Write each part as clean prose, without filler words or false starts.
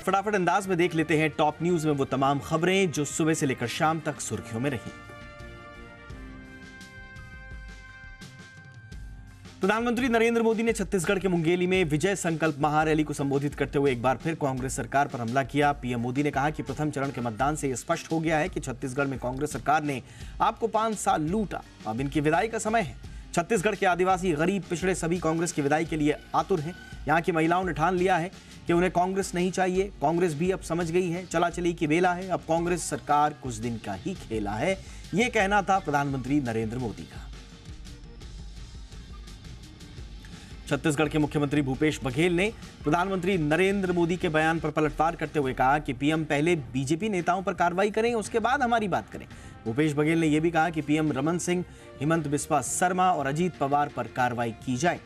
फटाफट अंदाज में देख लेते हैं टॉप न्यूज में वो तमाम खबरें जो सुबह से लेकर शाम तक सुर्खियों में रही। प्रधानमंत्री नरेंद्र मोदी ने छत्तीसगढ़ के मुंगेली में विजय संकल्प महारैली को संबोधित करते हुए एक बार फिर कांग्रेस सरकार पर हमला किया। पीएम मोदी ने कहा कि प्रथम चरण के मतदान से यह स्पष्ट हो गया है कि छत्तीसगढ़ में कांग्रेस सरकार ने आपको 5 साल लूटा, अब इनकी विदाई का समय है। छत्तीसगढ़ के आदिवासी, गरीब, पिछड़े सभी कांग्रेस की विदाई के लिए आतुर हैं। यहाँ की महिलाओं ने ठान लिया है कि उन्हें कांग्रेस नहीं चाहिए। कांग्रेस भी अब समझ गई है चला चली की बेला है, अब कांग्रेस सरकार कुछ दिन का ही खेला है, ये कहना था प्रधानमंत्री नरेंद्र मोदी का। छत्तीसगढ़ के मुख्यमंत्री भूपेश बघेल ने प्रधानमंत्री नरेंद्र मोदी के बयान पर पलटवार करते हुए कहा कि पीएम पहले बीजेपी नेताओं पर कार्रवाई करें, उसके बाद हमारी बात करें। भूपेश बघेल ने यह भी कहा कि पीएम रमन सिंह, हिमंत बिस्वा शर्मा और अजीत पवार पर कार्रवाई की जाए।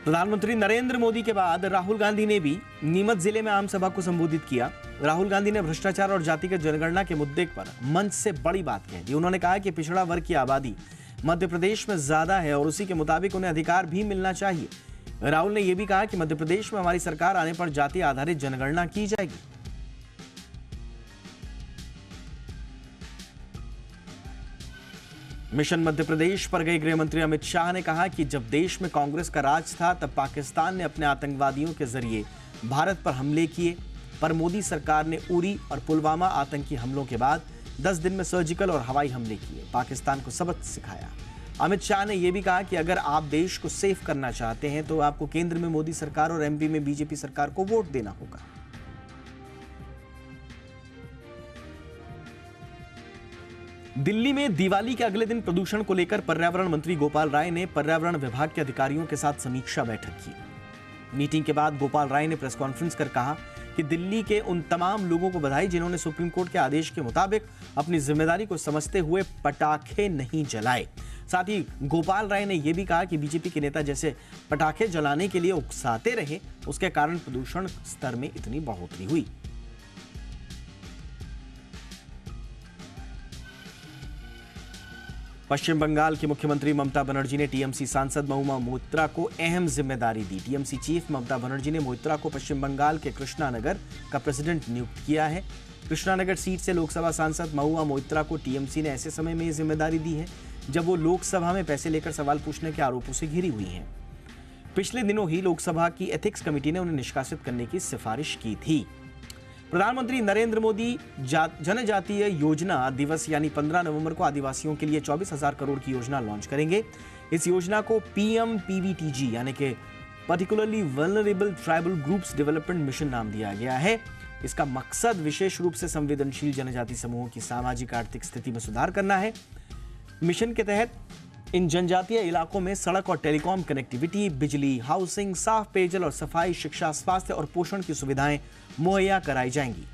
प्रधानमंत्री नरेंद्र मोदी के बाद राहुल गांधी ने भी नीमच जिले में आम सभा को संबोधित किया। राहुल गांधी ने भ्रष्टाचार और जातिगत जनगणना के मुद्दे पर मंच से बड़ी बात कह दी। उन्होंने कहा कि पिछड़ा वर्ग की आबादी मध्य प्रदेश में ज्यादा है और उसी के मुताबिक उन्हें अधिकार भी मिलना चाहिए। राहुल ने यह भी कहा कि मध्य प्रदेश में हमारी सरकार आने पर जाति आधारित जनगणना की जाएगी। मिशन मध्य प्रदेश पर गए गृह मंत्री अमित शाह ने कहा कि जब देश में कांग्रेस का राज था तब पाकिस्तान ने अपने आतंकवादियों के जरिए भारत पर हमले किए, पर मोदी सरकार ने उरी और पुलवामा आतंकी हमलों के बाद 10 दिन में सर्जिकल और हवाई हमले किए, पाकिस्तान को सबक सिखाया। अमित शाह ने यह भी कहा कि अगर आप देश को सेफ करना चाहते हैं तो आपको केंद्र में मोदी सरकार और एमपी में बीजेपी सरकार को वोट देना होगा। दिल्ली में दिवाली के अगले दिन प्रदूषण को लेकर पर्यावरण मंत्री गोपाल राय ने पर्यावरण विभाग के अधिकारियों के साथ समीक्षा बैठक की। मीटिंग के बाद गोपाल राय ने प्रेस कॉन्फ्रेंस कर कहा कि दिल्ली के उन तमाम लोगों को बधाई जिन्होंने सुप्रीम कोर्ट के आदेश के मुताबिक अपनी जिम्मेदारी को समझते हुए पटाखे नहीं जलाए। साथ ही गोपाल राय ने यह भी कहा कि बीजेपी के नेता जैसे पटाखे जलाने के लिए उकसाते रहे, उसके कारण प्रदूषण स्तर में इतनी बढ़ोतरी हुई। पश्चिम बंगाल की मुख्यमंत्री ममता बनर्जी ने टीएमसी सांसद महुआ मोइत्रा को अहम जिम्मेदारी दी। टीएमसी चीफ ममता बनर्जी ने मोइत्रा को पश्चिम बंगाल के कृष्णानगर का प्रेसिडेंट नियुक्त किया है। कृष्णानगर सीट से लोकसभा सांसद महुआ मोइत्रा को टीएमसी ने ऐसे समय में यह जिम्मेदारी दी है जब वो लोकसभा में पैसे लेकर सवाल पूछने के आरोपों से घिरी हुई हैं। पिछले दिनों ही लोकसभा की एथिक्स कमेटी ने उन्हें निष्कासित करने की सिफारिश की थी। प्रधानमंत्री नरेंद्र मोदी जनजातीय योजना दिवस यानी 15 नवंबर को आदिवासियों के लिए 24,000 करोड़ की योजना लॉन्च करेंगे। इस योजना को PMPVTG यानी कि particularly vulnerable tribal groups development mission नाम दिया गया है। इसका मकसद विशेष रूप से संवेदनशील जनजाति समूहों की सामाजिक आर्थिक स्थिति में सुधार करना है। मिशन के तहत इन जनजातीय इलाकों में सड़क और टेलीकॉम कनेक्टिविटी, बिजली, हाउसिंग, साफ पेयजल और सफाई, शिक्षा, स्वास्थ्य और पोषण की सुविधाएं मुहैया कराई जाएंगी।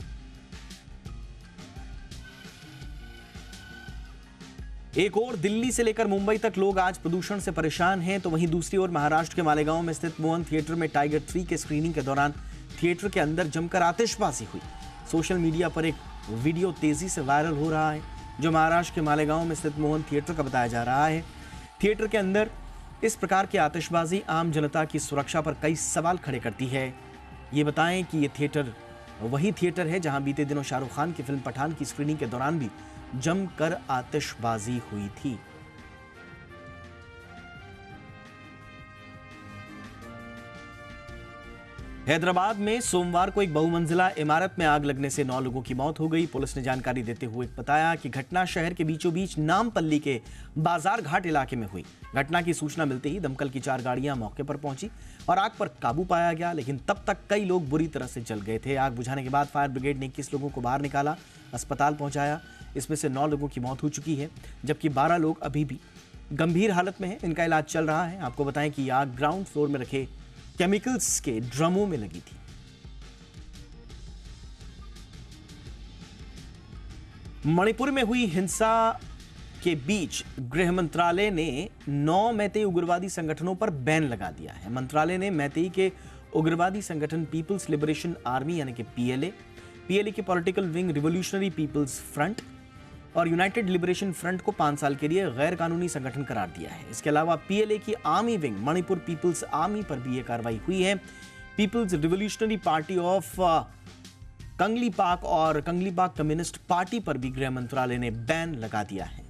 एक और दिल्ली से लेकर मुंबई तक लोग आज प्रदूषण से परेशान हैं, तो वहीं दूसरी ओर महाराष्ट्र के मालेगांव में स्थित मोहन थिएटर में टाइगर 3 के स्क्रीनिंग के दौरान थिएटर के अंदर जमकर आतिशबाजी हुई। सोशल मीडिया पर एक वीडियो तेजी से वायरल हो रहा है जो महाराष्ट्र के मालेगांव में स्थित मोहन थिएटर का बताया जा रहा है। थिएटर के अंदर इस प्रकार की आतिशबाजी आम जनता की सुरक्षा पर कई सवाल खड़े करती है। ये बताएं कि ये थिएटर वही थिएटर है जहां बीते दिनों शाहरुख खान की फिल्म पठान की स्क्रीनिंग के दौरान भी जमकर आतिशबाजी हुई थी। हैदराबाद में सोमवार को एक बहुमंजिला इमारत में आग लगने से 9 लोगों की मौत हो गई। पुलिस ने जानकारी देते हुए बताया कि घटना शहर के बीचों बीच नामपल्ली के बाजार घाट इलाके में हुई। घटना की सूचना मिलते ही दमकल की 4 गाड़ियां मौके पर पहुंची और आग पर काबू पाया गया, लेकिन तब तक कई लोग बुरी तरह से जल गए थे। आग बुझाने के बाद फायर ब्रिगेड ने 21 लोगों को बाहर निकाला, अस्पताल पहुंचाया। इसमें से 9 लोगों की मौत हो चुकी है, जबकि 12 लोग अभी भी गंभीर हालत में हैं। इनका इलाज चल रहा है। आपको बताएं कि आग ग्राउंड फ्लोर में रखे केमिकल्स के ड्रमों में लगी थी। मणिपुर में हुई हिंसा के बीच गृह मंत्रालय ने 9 मैतेई उग्रवादी संगठनों पर बैन लगा दिया है। मंत्रालय ने मैतेई के उग्रवादी संगठन पीपल्स लिबरेशन आर्मी यानी कि PLA की political wing revolutionary people's front, और यूनाइटेड लिबरेशन फ्रंट को 5 साल के लिए गैर कानूनी संगठन करार दिया है। इसके अलावा पीएलए की army wing Manipur people's army पर भी यह कार्रवाई हुई है। People's revolutionary party of Kangleipak और कंगलीपाक कम्युनिस्ट पार्टी पर भी गृह मंत्रालय ने बैन लगा दिया है।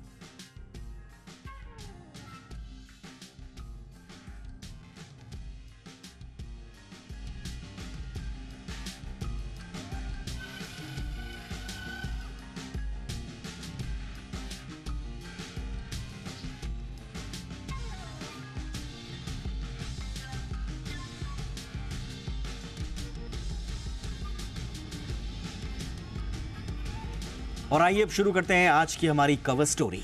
और आइए अब शुरू करते हैं आज की हमारी कवर स्टोरी।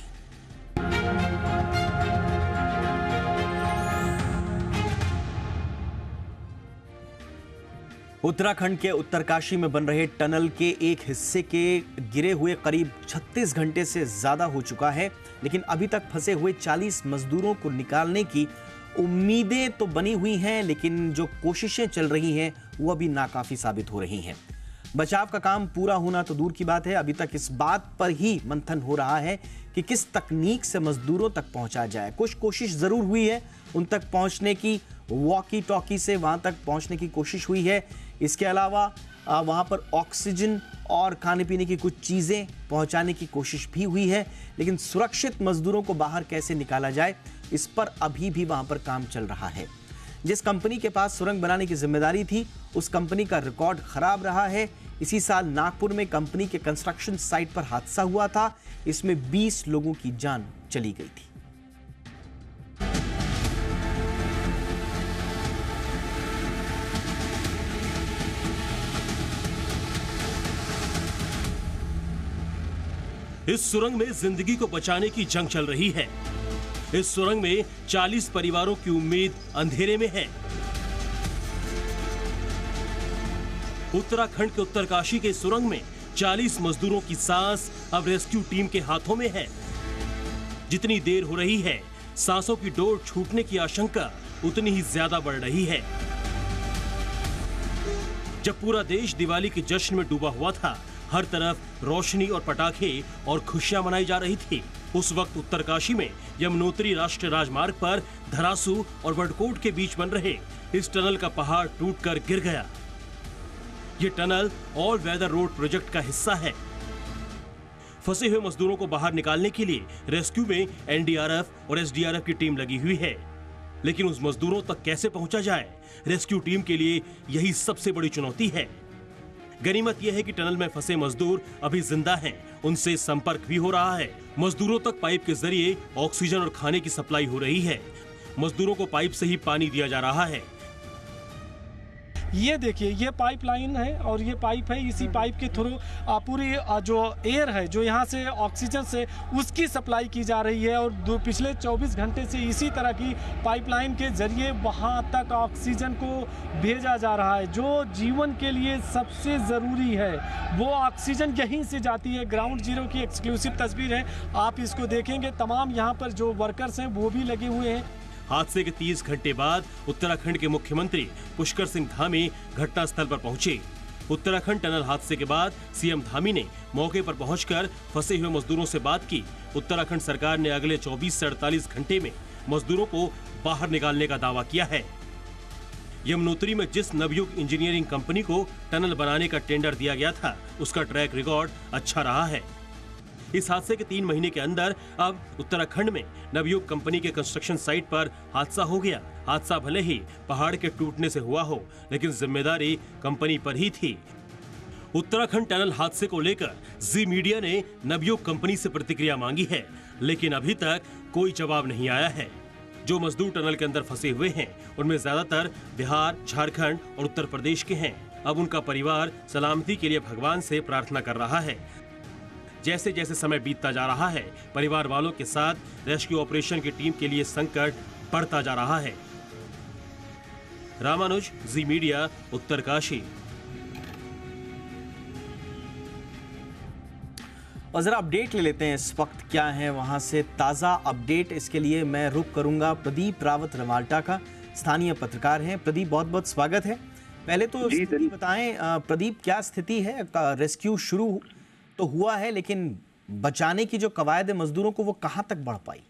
उत्तराखंड के उत्तरकाशी में बन रहे टनल के एक हिस्से के गिरे हुए करीब 36 घंटे से ज्यादा हो चुका है, लेकिन अभी तक फंसे हुए 40 मजदूरों को निकालने की उम्मीदें तो बनी हुई हैं, लेकिन जो कोशिशें चल रही हैं वो अभी नाकाफी साबित हो रही हैं। बचाव का काम पूरा होना तो दूर की बात है, अभी तक इस बात पर ही मंथन हो रहा है कि किस तकनीक से मजदूरों तक पहुंचा जाए। कुछ कोशिश जरूर हुई है उन तक पहुंचने की, वॉकी टॉकी से वहां तक पहुंचने की कोशिश हुई है। इसके अलावा वहां पर ऑक्सीजन और खाने पीने की कुछ चीजें पहुंचाने की कोशिश भी हुई है, लेकिन सुरक्षित मजदूरों को बाहर कैसे निकाला जाए इस पर अभी भी वहां पर काम चल रहा है। जिस कंपनी के पास सुरंग बनाने की जिम्मेदारी थी उस कंपनी का रिकॉर्ड खराब रहा है। इसी साल नागपुर में कंपनी के कंस्ट्रक्शन साइट पर हादसा हुआ था, इसमें 20 लोगों की जान चली गई थी। इस सुरंग में जिंदगी को बचाने की जंग चल रही है। इस सुरंग में 40 परिवारों की उम्मीद अंधेरे में है। उत्तराखंड के उत्तरकाशी के सुरंग में 40 मजदूरों की सांस अब रेस्क्यू टीम के हाथों में है। जितनी देर हो रही है, सांसों की डोर छूटने की आशंका उतनी ही ज्यादा बढ़ रही है। जब पूरा देश दिवाली के जश्न में डूबा हुआ था, हर तरफ रोशनी और पटाखे और खुशियां मनाई जा रही थी, उस वक्त उत्तरकाशी में यमुनोत्री राष्ट्रीय राजमार्ग पर धरासू और वडकोट के बीच बन रहे इस टनल का पहाड़ टूटकर गिर गया। ये tunnel all weather road project का हिस्सा है। फंसे हुए मजदूरों को बाहर निकालने के लिए रेस्क्यू में एनडीआरएफ और एसडीआरएफ की टीम लगी हुई है, लेकिन उस मजदूरों तक कैसे पहुंचा जाए, रेस्क्यू टीम के लिए यही सबसे बड़ी चुनौती है। गनीमत यह है कि टनल में फंसे मजदूर अभी जिंदा हैं, उनसे संपर्क भी हो रहा है। मजदूरों तक पाइप के जरिए ऑक्सीजन और खाने की सप्लाई हो रही है। मजदूरों को पाइप से ही पानी दिया जा रहा है। ये देखिए, ये पाइपलाइन है और ये पाइप है। इसी पाइप के थ्रू पूरी जो एयर है, जो यहाँ से ऑक्सीजन से उसकी सप्लाई की जा रही है और पिछले 24 घंटे से इसी तरह की पाइपलाइन के जरिए वहाँ तक ऑक्सीजन को भेजा जा रहा है। जो जीवन के लिए सबसे ज़रूरी है वो ऑक्सीजन यहीं से जाती है। ग्राउंड जीरो की एक्सक्लूसिव तस्वीर है, आप इसको देखेंगे। तमाम यहाँ पर जो वर्कर्स हैं वो भी लगे हुए हैं। हादसे के 30 घंटे बाद उत्तराखंड के मुख्यमंत्री पुष्कर सिंह धामी घटनास्थल पर पहुंचे। उत्तराखंड टनल हादसे के बाद सीएम धामी ने मौके पर पहुंचकर फंसे हुए मजदूरों से बात की। उत्तराखंड सरकार ने अगले 24 से 48 घंटे में मजदूरों को बाहर निकालने का दावा किया है। यमुनोत्री में जिस नवयुग इंजीनियरिंग कंपनी को टनल बनाने का टेंडर दिया गया था, उसका ट्रैक रिकॉर्ड अच्छा रहा है। इस हादसे के 3 महीने के अंदर अब उत्तराखंड में नवयुग कंपनी के कंस्ट्रक्शन साइट पर हादसा हो गया। हादसा भले ही पहाड़ के टूटने से हुआ हो, लेकिन जिम्मेदारी कंपनी पर ही थी। उत्तराखंड टनल हादसे को लेकर जी मीडिया ने नवयुग कंपनी से प्रतिक्रिया मांगी है, लेकिन अभी तक कोई जवाब नहीं आया है। जो मजदूर टनल के अंदर फंसे हुए हैं, उनमें ज्यादातर बिहार, झारखंड और उत्तर प्रदेश के हैं। अब उनका परिवार सलामती के लिए भगवान से प्रार्थना कर रहा है। जैसे जैसे समय बीतता जा रहा है, परिवार वालों के साथ रेस्क्यू ऑपरेशन की टीम के लिए संकट बढ़ता जा रहा है। रामानुज, जी मीडिया, उत्तरकाशी। और जरा अपडेट ले लेते हैं इस वक्त क्या है वहां से ताजा अपडेट। इसके लिए मैं रुख करूंगा प्रदीप रावत रमाल्टा का, स्थानीय पत्रकार हैं। प्रदीप, बहुत बहुत स्वागत है। पहले तो स्थिति बताएं प्रदीप, क्या स्थिति है? रेस्क्यू शुरू तो हुआ है, लेकिन बचाने की जो कवायद है मजदूरों को, वो कहाँ तक बढ़ पाई?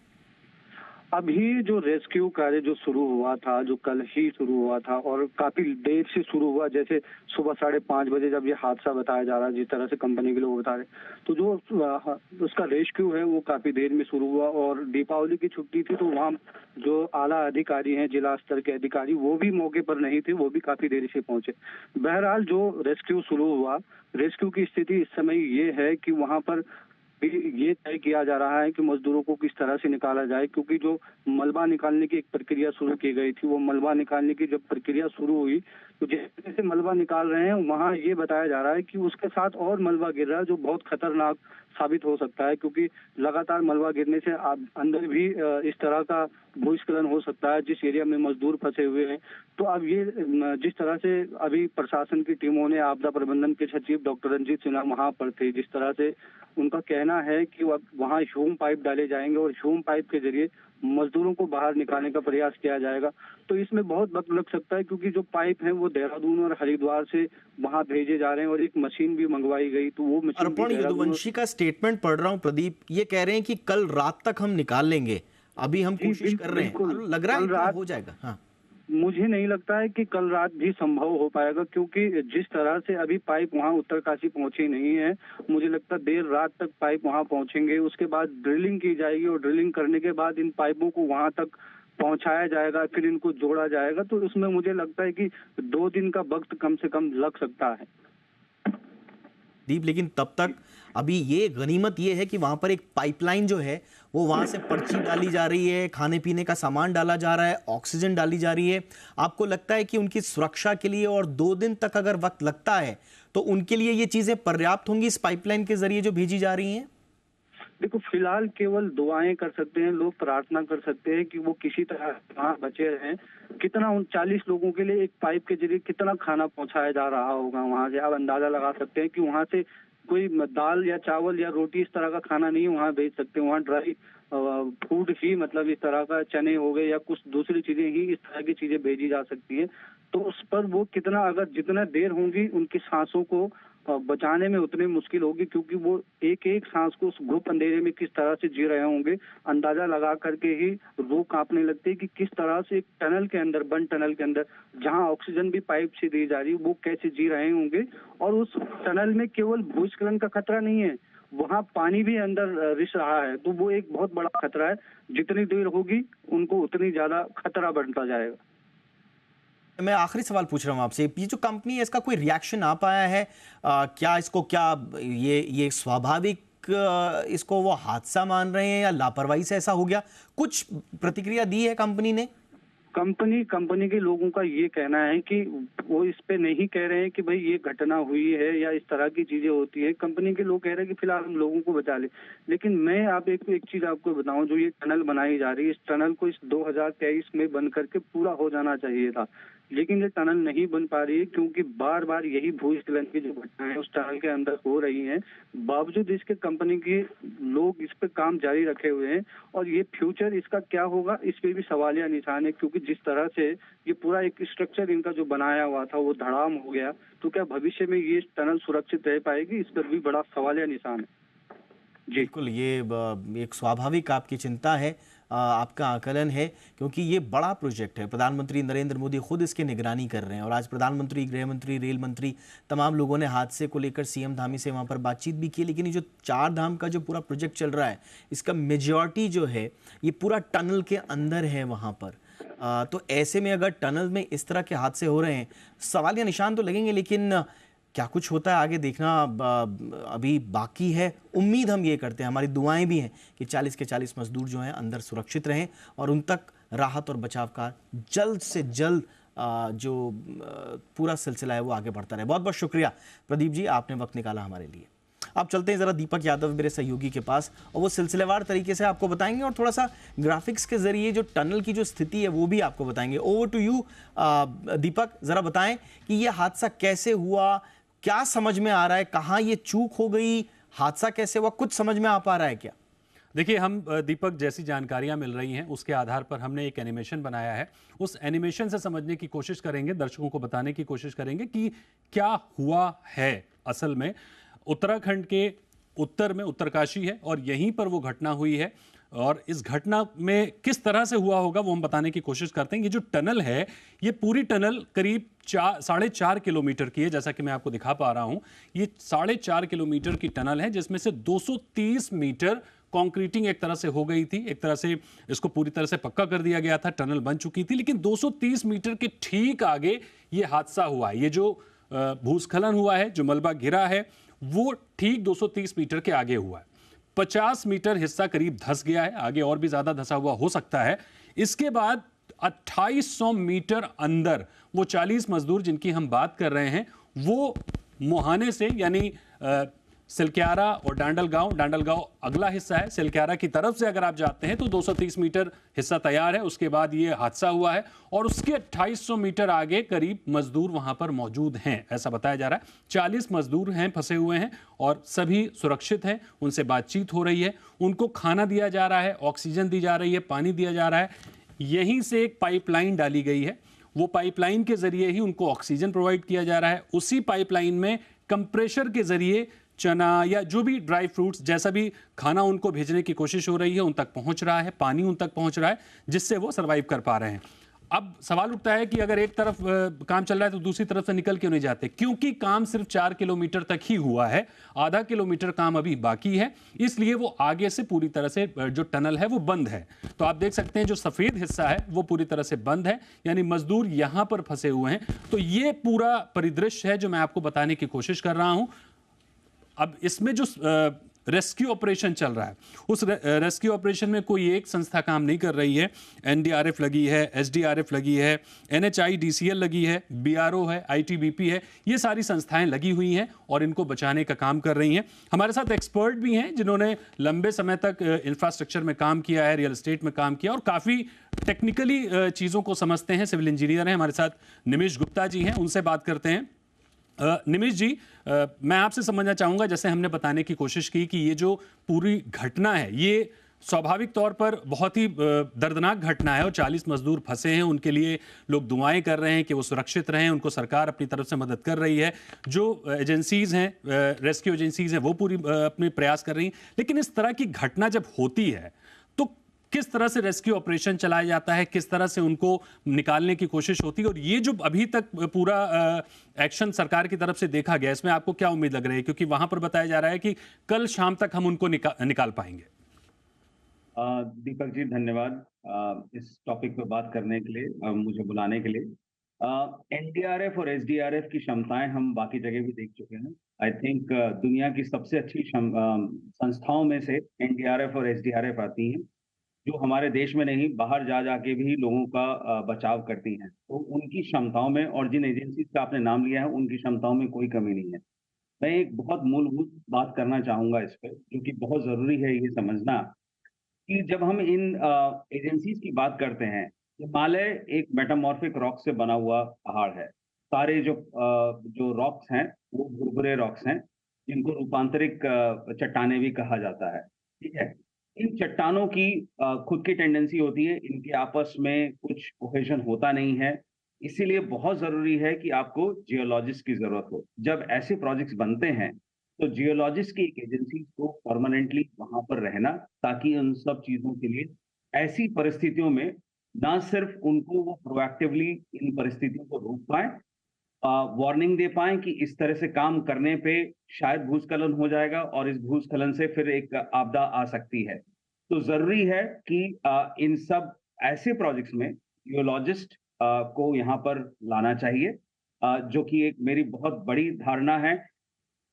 अभी जो रेस्क्यू कार्य जो शुरू हुआ था, जो कल ही शुरू हुआ था और काफी देर से शुरू हुआ, जैसे सुबह 5:30 बजे जब ये हादसा बताया जा रहा है, जिस तरह से कंपनी के लोग बता रहे, तो जो उसका रेस्क्यू है वो काफी देर में शुरू हुआ। और दीपावली की छुट्टी थी, तो वहाँ जो आला अधिकारी हैं, जिला स्तर के अधिकारी, वो भी मौके पर नहीं थे, वो भी काफी देर से पहुंचे। बहरहाल जो रेस्क्यू शुरू हुआ, रेस्क्यू की स्थिति इस समय ये है कि वहां पर ये तय किया जा रहा है कि मजदूरों को किस तरह से निकाला जाए, क्योंकि जो मलबा निकालने की एक प्रक्रिया शुरू की गई थी, वो मलबा निकालने की जब प्रक्रिया शुरू हुई, तो जैसे जैसे मलबा निकाल रहे हैं वहाँ ये बताया जा रहा है कि उसके साथ और मलबा गिर रहा है, जो बहुत खतरनाक साबित हो सकता है, क्योंकि लगातार मलबा गिरने से अंदर भी इस तरह का भूस्खलन हो सकता है जिस एरिया में मजदूर फंसे हुए हैं। तो अब ये जिस तरह से अभी प्रशासन की टीमों ने, आपदा प्रबंधन के सचिव डॉक्टर रंजीत सिन्हा वहां पर थे, जिस तरह से उनका कहना है कि वहां ह्यूम पाइप डाले जाएंगे और ह्यूम पाइप के जरिए मजदूरों को बाहर निकालने का प्रयास किया जाएगा। तो इसमें बहुत वक्त लग सकता है, क्योंकि जो पाइप है वो देहरादून और हरिद्वार से वहां भेजे जा रहे हैं और एक मशीन भी मंगवाई गई, तो वो मशीन अर्पण यदुवंशी का स्टेटमेंट पढ़ रहा हूँ प्रदीप, ये कह रहे हैं कि कल रात तक हम निकाल लेंगे, अभी हम कोशिश कर रहे हैं, लग रहा है कि हो जाएगा। हाँ, मुझे नहीं लगता है कि कल रात भी संभव हो पाएगा, क्योंकि जिस तरह से अभी पाइप वहां उत्तरकाशी पहुंची नहीं है, मुझे लगता है देर रात तक पाइप वहां पहुंचेंगे। उसके बाद ड्रिलिंग की जाएगी और ड्रिलिंग करने के बाद इन पाइपों को वहां तक पहुंचाया जाएगा, फिर इनको जोड़ा जाएगा। तो उसमें मुझे लगता है कि 2 दिन का वक्त कम से कम लग सकता है दीप। लेकिन तब तक अभी ये गनीमत ये है कि वहां पर एक पाइपलाइन जो है वो वहां से पर्ची डाली जा रही है, खाने पीने का सामान डाला जा रहा है, ऑक्सीजन डाली जा रही है। आपको लगता है कि उनकी सुरक्षा के लिए और 2 दिन तक अगर वक्त लगता है तो उनके लिए ये चीजें पर्याप्त होंगी इस पाइपलाइन के जरिए जो भेजी जा रही हैं? देखो, फिलहाल केवल दुआएं कर सकते हैं लोग, प्रार्थना कर सकते हैं कि वो किसी तरह वहां बचे रहें। कितना उन 40 लोगों के लिए एक पाइप के जरिए कितना खाना पहुंचाया जा रहा होगा वहां से, आप अंदाजा लगा सकते हैं कि वहां से कोई दाल या चावल या रोटी इस तरह का खाना नहीं वहां भेज सकते। वहां ड्राई फूड ही, मतलब इस तरह का चने हो गए या कुछ दूसरी चीजें ही, इस तरह की चीजें भेजी जा सकती है। तो उस पर वो कितना, अगर जितना देर होंगी उनकी सांसों को बचाने में उतनी मुश्किल होगी, क्योंकि वो एक एक सांस को उस घुप अंधेरे में किस तरह से जी रहे होंगे, अंदाजा लगा करके ही रूह कांपने लगती है कि किस तरह से एक टनल के अंदर, बंद टनल के अंदर, जहां ऑक्सीजन भी पाइप से दी जा रही है, वो कैसे जी रहे होंगे। और उस टनल में केवल भूस्खलन का खतरा नहीं है, वहां पानी भी अंदर रिस रहा है, तो वो एक बहुत बड़ा खतरा है। जितनी देर होगी उनको उतनी ज्यादा खतरा बढ़ता जाएगा। मैं आखिरी सवाल पूछ रहा हूं आपसे, ये जो कंपनी है इसका कोई रिएक्शन आ पाया है? क्या इसको, क्या ये स्वाभाविक इसको वो हादसा मान रहे हैं या लापरवाही से ऐसा हो गया? कुछ प्रतिक्रिया दी है कंपनी ने? कंपनी के लोगों का ये कहना है कि वो इस पे नहीं कह रहे हैं कि भाई ये घटना हुई है या इस तरह की चीजें होती है। कंपनी के लोग कह रहे हैं कि फिलहाल हम लोगों को बचा ले। लेकिन मैं आप एक चीज आपको बताऊं, जो ये टनल बनाई जा रही है, इस टनल को इस 2023 में बन करके पूरा हो जाना चाहिए था, लेकिन ये टनल नहीं बन पा रही है, क्योंकि बार बार यही भूस्खलन की जो घटनाएं उस टनल के अंदर हो रही हैं। बावजूद इसके कंपनी के लोग इस पे काम जारी रखे हुए हैं, और ये फ्यूचर इसका क्या होगा, इस पे भी सवालिया निशान है, क्योंकि जिस तरह से ये पूरा एक स्ट्रक्चर इनका जो बनाया हुआ था वो धड़ाम हो गया, तो क्या भविष्य में ये टनल सुरक्षित रह पाएगी, इस पर भी बड़ा सवालिया निशान है। जी बिल्कुल, ये एक स्वाभाविक आपकी चिंता है, आपका आकलन है, क्योंकि ये बड़ा प्रोजेक्ट है। प्रधानमंत्री नरेंद्र मोदी खुद इसकी निगरानी कर रहे हैं और आज प्रधानमंत्री, गृह मंत्री, रेल मंत्री, तमाम लोगों ने हादसे को लेकर सीएम धामी से वहाँ पर बातचीत भी की। लेकिन ये जो 4 धाम का जो पूरा प्रोजेक्ट चल रहा है, इसका मेजॉरिटी जो है ये पूरा टनल के अंदर है वहाँ पर। तो ऐसे में अगर टनल में इस तरह के हादसे हो रहे हैं, सवाल या निशान तो लगेंगे, लेकिन क्या कुछ होता है आगे देखना अभी बाकी है। उम्मीद हम ये करते हैं, हमारी दुआएं भी हैं कि 40 के 40 मजदूर जो हैं अंदर सुरक्षित रहें और उन तक राहत और बचाव का जल्द से जल्द जो पूरा सिलसिला है वो आगे बढ़ता रहे। बहुत बहुत शुक्रिया प्रदीप जी, आपने वक्त निकाला हमारे लिए। अब चलते हैं ज़रा दीपक यादव मेरे सहयोगी के पास, और वो सिलसिलेवार तरीके से आपको बताएंगे और थोड़ा सा ग्राफिक्स के जरिए जो टनल की जो स्थिति है वो भी आपको बताएंगे। ओवर टू यू दीपक, ज़रा बताएं कि ये हादसा कैसे हुआ, क्या समझ में आ रहा है, कहाँ ये चूक हो गई, हादसा कैसे हुआ, कुछ समझ में आ पा रहा है क्या? देखिए, हम दीपक जैसी जानकारियां मिल रही हैं उसके आधार पर हमने एक एनिमेशन बनाया है। उस एनिमेशन से समझने की कोशिश करेंगे, दर्शकों को बताने की कोशिश करेंगे कि क्या हुआ है असल में। उत्तराखंड के उत्तर में उत्तरकाशी है और यहीं पर वो घटना हुई है। और इस घटना में किस तरह से हुआ होगा वो हम बताने की कोशिश करते हैं। ये जो टनल है, ये पूरी टनल करीब 4.5 किलोमीटर की है, जैसा कि मैं आपको दिखा पा रहा हूं। ये 4.5 किलोमीटर की टनल है, जिसमें से 230 मीटर कंक्रीटिंग एक तरह से हो गई थी, एक तरह से इसको पूरी तरह से पक्का कर दिया गया था, टनल बन चुकी थी। लेकिन 230 मीटर के ठीक आगे ये हादसा हुआ है। ये जो भूस्खलन हुआ है, जो मलबा गिरा है, वो ठीक 230 मीटर के आगे हुआ है। 50 मीटर हिस्सा करीब धंस गया है, आगे और भी ज्यादा धंसा हुआ हो सकता है। इसके बाद 2800 मीटर अंदर वो 40 मजदूर जिनकी हम बात कर रहे हैं, वो मुहाने से, यानी सिलक्यारा और डांडलगांव अगला हिस्सा है। सिलक्यारा की तरफ से अगर आप जाते हैं तो 230 मीटर हिस्सा तैयार है, उसके बाद ये हादसा हुआ है और उसके 2800 मीटर आगे करीब मजदूर वहां पर मौजूद हैं, ऐसा बताया जा रहा है। 40 मजदूर हैं, फंसे हुए हैं और सभी सुरक्षित हैं। उनसे बातचीत हो रही है, उनको खाना दिया जा रहा है, ऑक्सीजन दी जा रही है, पानी दिया जा रहा है। यहीं से एक पाइपलाइन डाली गई है, वो पाइपलाइन के जरिए ही उनको ऑक्सीजन प्रोवाइड किया जा रहा है। उसी पाइपलाइन में कंप्रेशर के जरिए चना या जो भी ड्राई फ्रूट्स, जैसा भी खाना उनको भेजने की कोशिश हो रही है, उन तक पहुंच रहा है, पानी उन तक पहुंच रहा है, जिससे वो सरवाइव कर पा रहे हैं। अब सवाल उठता है कि अगर एक तरफ काम चल रहा है तो दूसरी तरफ से निकल क्यों नहीं जाते? क्योंकि काम सिर्फ 4 किलोमीटर तक ही हुआ है, आधा किलोमीटर काम अभी बाकी है, इसलिए वो आगे से पूरी तरह से जो टनल है वो बंद है। तो आप देख सकते हैं जो सफेद हिस्सा है वो पूरी तरह से बंद है, यानी मजदूर यहां पर फंसे हुए हैं। तो ये पूरा परिदृश्य है जो मैं आपको बताने की कोशिश कर रहा हूं। अब इसमें जो रेस्क्यू ऑपरेशन चल रहा है, उस रेस्क्यू ऑपरेशन में कोई एक संस्था काम नहीं कर रही है। एनडीआरएफ लगी है, एसडीआरएफ लगी है, एनएचआईडीसीएल लगी है, बीआरओ है, आईटीबीपी है, ये सारी संस्थाएं लगी हुई हैं और इनको बचाने का काम कर रही हैं। हमारे साथ एक्सपर्ट भी हैं जिन्होंने लंबे समय तक इंफ्रास्ट्रक्चर में काम किया है, रियल एस्टेट में काम किया और काफ़ी टेक्निकली चीज़ों को समझते हैं, सिविल इंजीनियर हैं। हमारे साथ निमिष गुप्ता जी हैं, उनसे बात करते हैं। निमिष जी, मैं आपसे समझना चाहूंगा, जैसे हमने बताने की कोशिश की कि ये जो पूरी घटना है ये स्वाभाविक तौर पर बहुत ही दर्दनाक घटना है और 40 मजदूर फंसे हैं, उनके लिए लोग दुआएं कर रहे हैं कि वो सुरक्षित रहें, उनको सरकार अपनी तरफ से मदद कर रही है, जो एजेंसीज हैं, रेस्क्यू एजेंसीज हैं, वो पूरी अपने प्रयास कर रही हैं। लेकिन इस तरह की घटना जब होती है तो किस तरह से रेस्क्यू ऑपरेशन चलाया जाता है, किस तरह से उनको निकालने की कोशिश होती है, और ये जो अभी तक पूरा एक्शन सरकार की तरफ से देखा गया, इसमें आपको क्या उम्मीद लग रही है? क्योंकि वहां पर बताया जा रहा है कि कल शाम तक हम उनको निकाल पाएंगे। दीपक जी, धन्यवाद इस टॉपिक पे बात करने के लिए, मुझे बुलाने के लिए। एनडीआरएफ और एसडीआरएफ की क्षमताएं हम बाकी जगह भी देख चुके हैं। आई थिंक दुनिया की सबसे अच्छी संस्थाओं में से एनडीआरएफ और एसडीआरएफ आती हैं, जो हमारे देश में नहीं, बाहर जा जाके भी लोगों का बचाव करती हैं। तो उनकी क्षमताओं में, और जिन एजेंसीज का आपने नाम लिया है, उनकी क्षमताओं में कोई कमी नहीं है। मैं एक बहुत मूलभूत बात करना चाहूंगा इस पर, जो कि बहुत जरूरी है ये समझना कि जब हम इन एजेंसीज की बात करते हैं, हिमालय एक मेटामॉर्फिक रॉक से बना हुआ पहाड़ है। सारे जो रॉक्स हैं वो भुरभुरे रॉक्स हैं, जिनको रूपांतरिक चट्टानें भी कहा जाता है। ठीक है, इन चट्टानों की खुद की टेंडेंसी होती है, इनके आपस में कुछ कोहेजन होता नहीं है, इसीलिए बहुत जरूरी है कि आपको जियोलॉजिस्ट की जरूरत हो। जब ऐसे प्रोजेक्ट्स बनते हैं तो जियोलॉजिस्ट की एक एजेंसी को परमानेंटली वहां पर रहना, ताकि उन सब चीजों के लिए ऐसी परिस्थितियों में ना सिर्फ उनको वो प्रोएक्टिवली इन परिस्थितियों को रोक पाए, वार्निंग दे पाए कि इस तरह से काम करने पे शायद भूस्खलन हो जाएगा और इस भूस्खलन से फिर एक आपदा आ सकती है। तो जरूरी है कि इन सब ऐसे प्रोजेक्ट्स में जियोलॉजिस्ट को यहाँ पर लाना चाहिए, जो कि एक मेरी बहुत बड़ी धारणा है।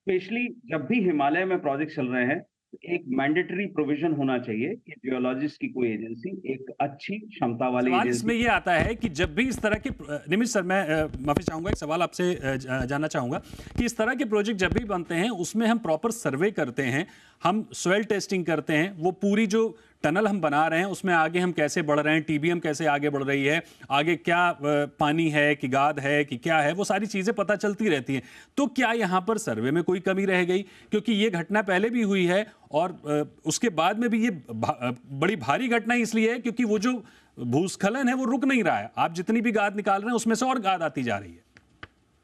स्पेशली जब भी हिमालय में प्रोजेक्ट चल रहे हैं, एक मैंडेटरी प्रोविजन होना चाहिए कि जियोलॉजिस्ट की कोई एजेंसी, एक अच्छी क्षमता वाली सवाल एजेंसी। इसमें ये आता है कि जब भी इस तरह के, निमिष सर, मैं माफी चाहूंगा, एक सवाल आपसे जानना चाहूंगा कि इस तरह के प्रोजेक्ट जब भी बनते हैं उसमें हम प्रॉपर सर्वे करते हैं, हम सॉइल टेस्टिंग करते हैं, वो पूरी जो टनल हम बना रहे हैं उसमें आगे हम कैसे बढ़ रहे हैं, टीबीएम कैसे आगे बढ़ रही है, आगे क्या पानी है कि गाद है कि क्या है, वो सारी चीजें पता चलती रहती हैं। तो क्या यहाँ पर सर्वे में कोई कमी रह गई? क्योंकि ये घटना पहले भी हुई है और उसके बाद में भी ये बड़ी भारी घटना इसलिए है क्योंकि वो जो भूस्खलन है वो रुक नहीं रहा है। आप जितनी भी गाद निकाल रहे हैं उसमें से और गाद आती जा रही है।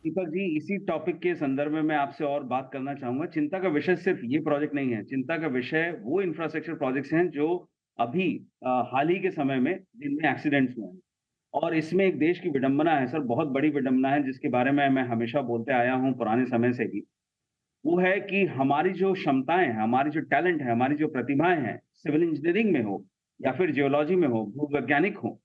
दीपक जी, इसी टॉपिक के संदर्भ में मैं आपसे और बात करना चाहूंगा। चिंता का विषय सिर्फ ये प्रोजेक्ट नहीं है, चिंता का विषय वो इंफ्रास्ट्रक्चर प्रोजेक्ट्स हैं जो अभी हाल ही के समय में जिनमें एक्सीडेंट्स हुए हैं। और इसमें एक देश की विडंबना है सर, बहुत बड़ी विडंबना है, जिसके बारे में मैं हमेशा बोलते आया हूँ पुराने समय से भी। वो है कि हमारी जो क्षमताएं हैं, हमारी जो टैलेंट है, हमारी जो प्रतिभाएं हैं, सिविल इंजीनियरिंग में हो या फिर जियोलॉजी में हो, भूवैज्ञानिक हो,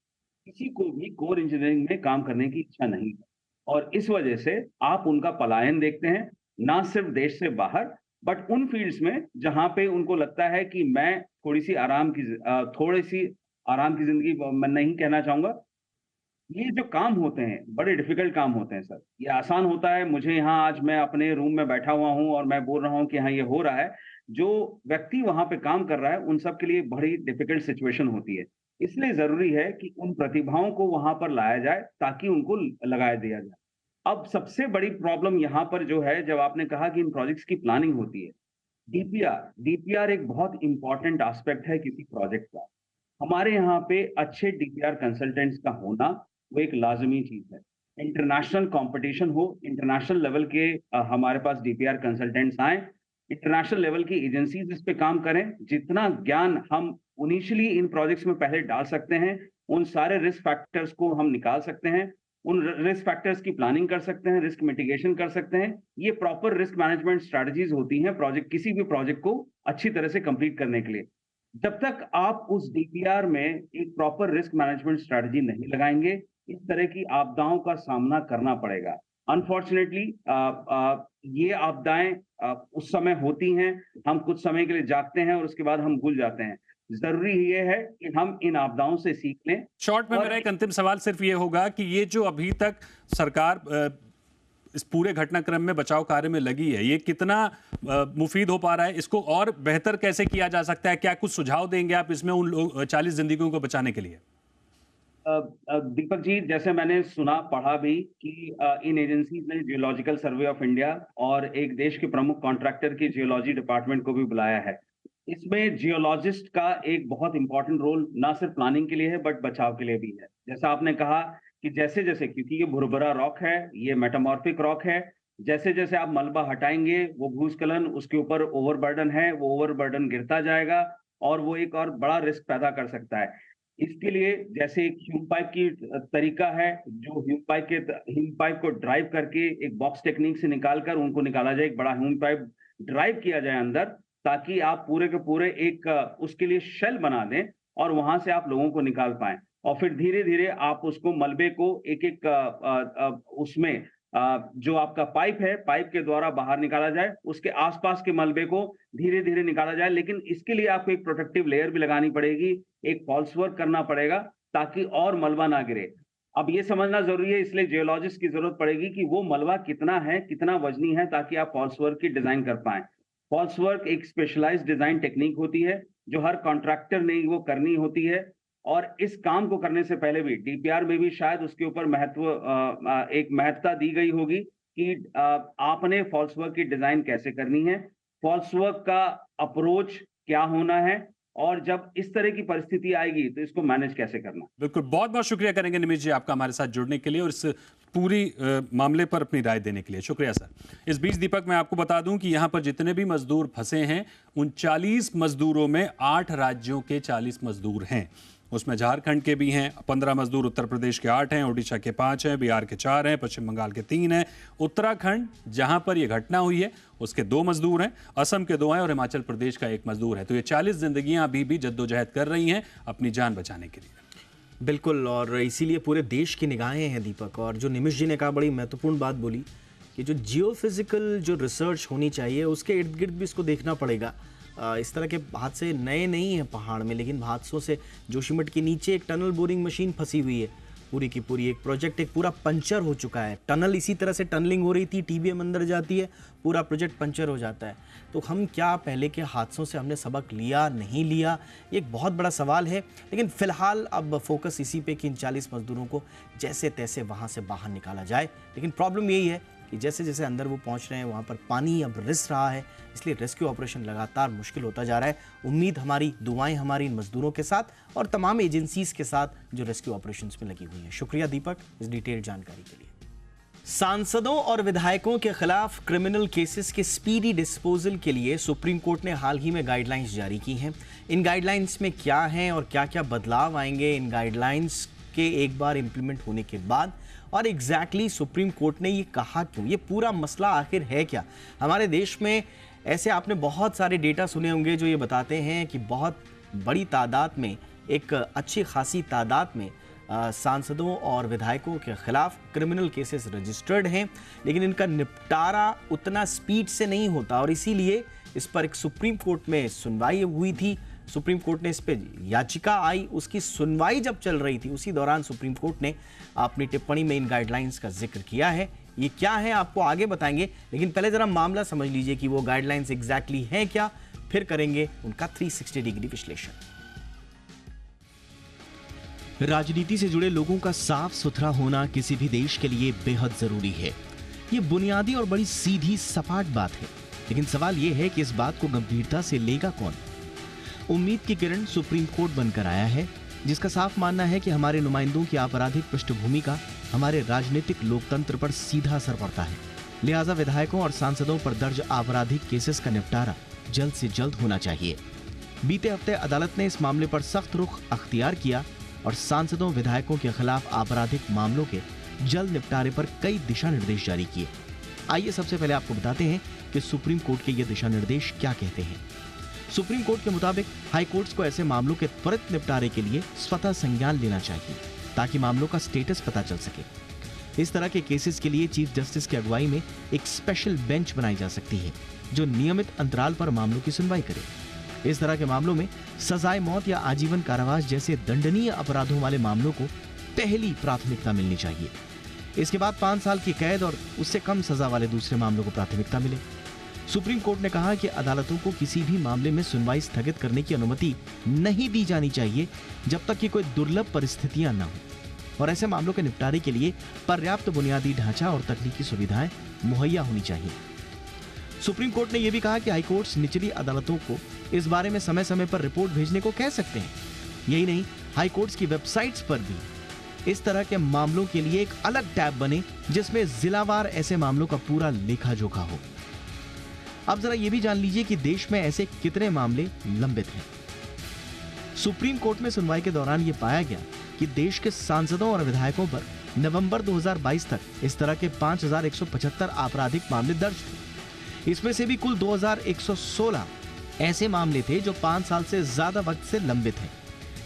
किसी को भी कोर इंजीनियरिंग में काम करने की इच्छा नहीं है। और इस वजह से आप उनका पलायन देखते हैं, ना सिर्फ देश से बाहर, बट उन फील्ड्स में जहां पे उनको लगता है कि मैं थोड़ी सी आराम की जिंदगी, मैं नहीं कहना चाहूंगा, ये जो काम होते हैं बड़े डिफिकल्ट काम होते हैं सर। ये आसान होता है, मुझे यहाँ आज मैं अपने रूम में बैठा हुआ हूँ और मैं बोल रहा हूँ कि हाँ ये हो रहा है। जो व्यक्ति वहां पे काम कर रहा है उन सब के लिए बड़ी डिफिकल्ट सिचुएशन होती है। इसलिए जरूरी है कि उन प्रतिभाओं को वहां पर लाया जाए ताकि उनको लगाया दिया जाए। अब सबसे बड़ी प्रॉब्लम यहाँ पर जो है, जब आपने कहा कि इन प्रोजेक्ट्स की प्लानिंग होती है, डीपीआर एक बहुत इंपॉर्टेंट एस्पेक्ट है किसी प्रोजेक्ट का। हमारे यहाँ पे अच्छे डीपीआर कंसल्टेंट्स का होना वो एक लाजमी चीज है। इंटरनेशनल कंपटीशन हो, इंटरनेशनल लेवल के हमारे पास डीपीआर कंसल्टेंट्स आए, इंटरनेशनल लेवल की एजेंसीज इस पे काम करें। जितना ज्ञान हम इनिशियली इन प्रोजेक्ट्स में पहले डाल सकते हैं, उन सारे रिस्क फैक्टर्स को हम निकाल सकते हैं, उन रिस्क फैक्टर्स की प्लानिंग कर सकते हैं, रिस्क मिटिगेशन कर सकते हैं। ये प्रॉपर रिस्क मैनेजमेंट स्ट्रेटजीज होती हैं किसी भी प्रोजेक्ट को अच्छी तरह से कंप्लीट करने के लिए। जब तक आप उस डीपीआर में एक प्रॉपर रिस्क मैनेजमेंट स्ट्रेटजी नहीं लगाएंगे, इस तरह की आपदाओं का सामना करना पड़ेगा। अनफॉर्चुनेटली ये आपदाएं उस समय होती हैं, हम कुछ समय के लिए जागते हैं और उसके बाद हम भूल जाते हैं। जरूरी ये है कि हम इन आपदाओं से सीख लें। शॉर्ट में मेरा एक अंतिम सवाल सिर्फ ये होगा कि ये जो अभी तक सरकार इस पूरे घटनाक्रम में बचाव कार्य में लगी है, ये कितना मुफीद हो पा रहा है? इसको और बेहतर कैसे किया जा सकता है? क्या कुछ सुझाव देंगे आप इसमें उन 40 जिंदगियों को बचाने के लिए? दीपक जी, जैसे मैंने सुना पढ़ा भी कि इन एजेंसीज ने जियोलॉजिकल सर्वे ऑफ इंडिया और एक देश के प्रमुख कॉन्ट्रैक्टर की जियोलॉजी डिपार्टमेंट को भी बुलाया है। इसमें जियोलॉजिस्ट का एक बहुत इंपॉर्टेंट रोल ना सिर्फ प्लानिंग के लिए है बट बचाव के लिए भी है। जैसा आपने कहा कि जैसे जैसे, क्योंकि ये भुरभुरा रॉक है, ये मेटामॉर्फिक रॉक है, जैसे जैसे आप मलबा हटाएंगे वो भूस्खलन, उसके ऊपर ओवरबर्डन है, वो ओवरबर्डन गिरता जाएगा और वो एक और बड़ा रिस्क पैदा कर सकता है। इसके लिए जैसे एक ह्यूम पाइप की तरीका है, जो ह्यूम पाइप को ड्राइव करके एक बॉक्स टेक्निक से निकालकर उनको निकाला जाए, एक बड़ा ह्यूम पाइप ड्राइव किया जाए अंदर, ताकि आप पूरे के पूरे एक उसके लिए शेल बना दें और वहां से आप लोगों को निकाल पाएं। और फिर धीरे धीरे आप उसको मलबे को एक एक उसमें जो आपका पाइप है, पाइप के द्वारा बाहर निकाला जाए, उसके आसपास के मलबे को धीरे धीरे निकाला जाए। लेकिन इसके लिए आपको एक प्रोटेक्टिव लेयर भी लगानी पड़ेगी, एक फॉल्स वर्क करना पड़ेगा ताकि और मलबा ना गिरे। अब ये समझना जरूरी है, इसलिए जियोलॉजिस्ट की जरूरत पड़ेगी कि वो मलबा कितना है, कितना वजनी है, ताकि आप फॉल्स वर्क की डिजाइन कर पाए। फॉल्स वर्क एक स्पेशलाइज्ड डिजाइन टेक्निक होती है जो हर कॉन्ट्रैक्टर ने वो करनी होती है। और इस काम को करने से पहले भी डीपीआर में भी शायद उसके ऊपर एक महत्ता दी गई होगी कि आपने फॉल्स वर्क की डिजाइन कैसे करनी है, फॉल्स वर्क का अप्रोच क्या होना है, और जब इस तरह की परिस्थिति आएगी तो इसको मैनेज कैसे करना। बिल्कुल, बहुत बहुत शुक्रिया करेंगे निमिष जी आपका हमारे साथ जुड़ने के लिए और इस पूरी मामले पर अपनी राय देने के लिए। शुक्रिया सर। इस बीच दीपक, मैं आपको बता दूं कि यहां पर जितने भी मजदूर फंसे हैं, उन 40 मजदूरों में 8 राज्यों के 40 मजदूर हैं। उसमें झारखंड के भी हैं 15 मजदूर, उत्तर प्रदेश के 8 हैं, ओडिशा के 5 हैं, बिहार के 4 हैं, पश्चिम बंगाल के 3 हैं, उत्तराखंड जहां पर यह घटना हुई है उसके 2 मजदूर हैं, असम के 2 हैं और हिमाचल प्रदेश का 1 मजदूर है। तो ये 40 जिंदगियां अभी भी जद्दोजहद कर रही हैं अपनी जान बचाने के लिए। बिल्कुल, और इसीलिए पूरे देश की निगाहें हैं दीपक। और जो निमिष जी ने कहा, बड़ी महत्वपूर्ण बात बोली कि जो जियोफिजिकल जो रिसर्च होनी चाहिए उसके इर्द गिर्द भी इसको देखना पड़ेगा। इस तरह के हादसे नए नहीं हैं पहाड़ में, लेकिन हादसों से जोशीमठ के नीचे एक टनल बोरिंग मशीन फंसी हुई है, पूरी की पूरी एक प्रोजेक्ट एक पूरा पंचर हो चुका है। टनल इसी तरह से टनलिंग हो रही थी, टीबीएम अंदर जाती है, पूरा प्रोजेक्ट पंचर हो जाता है। तो हम क्या पहले के हादसों से हमने सबक लिया, नहीं लिया, ये एक बहुत बड़ा सवाल है। लेकिन फिलहाल अब फोकस इसी पे कि इन 40 मजदूरों को जैसे तैसे वहाँ से बाहर निकाला जाए। लेकिन प्रॉब्लम यही है कि जैसे जैसे अंदर वो पहुंच रहे हैं वहाँ पर पानी अब रिस रहा है, इसलिए रेस्क्यू ऑपरेशन लगातार मुश्किल होता जा रहा है। उम्मीद हमारी, दुआएं हमारी इन मजदूरों के साथ और तमाम एजेंसीज के साथ जो रेस्क्यू ऑपरेशंस में लगी हुई हैं। शुक्रिया दीपक इस डिटेल्ड जानकारी के लिए। सांसदों और विधायकों के खिलाफ क्रिमिनल केसेस के स्पीडी डिस्पोजल के लिए सुप्रीम कोर्ट ने हाल ही में गाइडलाइंस जारी की हैं। इन गाइडलाइंस में क्या है और क्या क्या बदलाव आएंगे इन गाइडलाइंस के एक बार इम्प्लीमेंट होने के बाद, और एग्जैक्टली सुप्रीम कोर्ट ने ये कहा क्यों, ये पूरा मसला आखिर है क्या। हमारे देश में ऐसे आपने बहुत सारे डेटा सुने होंगे जो ये बताते हैं कि बहुत बड़ी तादाद में, एक अच्छी खासी तादाद में सांसदों और विधायकों के खिलाफ क्रिमिनल केसेस रजिस्टर्ड हैं, लेकिन इनका निपटारा उतना स्पीड से नहीं होता और इसीलिए इस पर एक सुप्रीम कोर्ट में सुनवाई हुई थी। सुप्रीम कोर्ट ने इस पे याचिका आई, उसकी सुनवाई जब चल रही थी उसी दौरान सुप्रीम कोर्ट ने अपनी टिप्पणी में इन गाइडलाइंस का जिक्र किया है। ये क्या है आपको आगे बताएंगे, लेकिन पहले जरा मामला समझ लीजिए कि वो गाइडलाइंस एग्जैक्टली हैं क्या, फिर करेंगे उनका 360 डिग्री विश्लेषण। राजनीति से जुड़े लोगों का साफ सुथरा होना किसी भी देश के लिए बेहद जरूरी है। ये बुनियादी और बड़ी सीधी सपाट बात है, लेकिन सवाल ये है कि इस बात को गंभीरता से लेगा कौन। उम्मीद की किरण सुप्रीम कोर्ट बनकर आया है, जिसका साफ मानना है कि हमारे नुमाइंदों की आपराधिक पृष्ठभूमि का हमारे राजनीतिक लोकतंत्र पर सीधा असर पड़ता है। लिहाजा विधायकों और सांसदों पर दर्ज आपराधिक केसेस का निपटारा जल्द से जल्द होना चाहिए। बीते हफ्ते अदालत ने इस मामले पर सख्त रुख अख्तियार किया और सांसदों विधायकों के खिलाफ आपराधिक मामलों के जल्द निपटारे पर कई दिशा निर्देश जारी किए। आइए सबसे पहले आपको बताते हैं कि सुप्रीम कोर्ट के ये दिशा निर्देश क्या कहते हैं। सुप्रीम कोर्ट के मुताबिक हाई कोर्ट्स को ऐसे मामलों के त्वरित निपटारे के लिए स्वतः संज्ञान लेना चाहिए ताकि मामलों का स्टेटस पता चल सके। इस तरह के केसेस के लिए चीफ जस्टिस की अगुवाई में एक स्पेशल बेंच बनाई जा सकती है जो नियमित अंतराल पर मामलों की सुनवाई करे। इस तरह के मामलों में सजाए मौत या आजीवन कारावास जैसे दंडनीय अपराधों वाले मामलों को पहली प्राथमिकता मिलनी चाहिए। इसके बाद 5 साल की कैद और उससे कम सजा वाले दूसरे मामलों को प्राथमिकता मिले। सुप्रीम कोर्ट ने कहा कि अदालतों को किसी भी मामले में सुनवाई स्थगित करने की अनुमति नहीं दी जानी चाहिए जब तक कि कोई दुर्लभ परिस्थितियां न हो, और ऐसे मामलों के निपटारे के लिए पर्याप्त बुनियादी ढांचा और तकनीकी सुविधाएं मुहैया होनी चाहिए। सुप्रीम कोर्ट ने यह भी कहा कि हाईकोर्ट्स निचली अदालतों को इस बारे में समय समय पर रिपोर्ट भेजने को कह सकते हैं। यही नहीं, हाईकोर्ट्स की वेबसाइट्स पर भी इस तरह के मामलों के लिए एक अलग टैब बने जिसमें जिलावार ऐसे मामलों का पूरा लेखा जोखा हो। अब जरा यह भी जान लीजिए कि देश में ऐसे कितने मामले लंबित हैं। सुप्रीम कोर्ट में सुनवाई के दौरान यह पाया गया कि देश के सांसदों और विधायकों पर नवंबर 2022 तक इस तरह के 5175 आपराधिक मामले दर्ज थे। इसमें से भी कुल 2116 ऐसे मामले थे जो 5 साल से ज्यादा वक्त से लंबित हैं,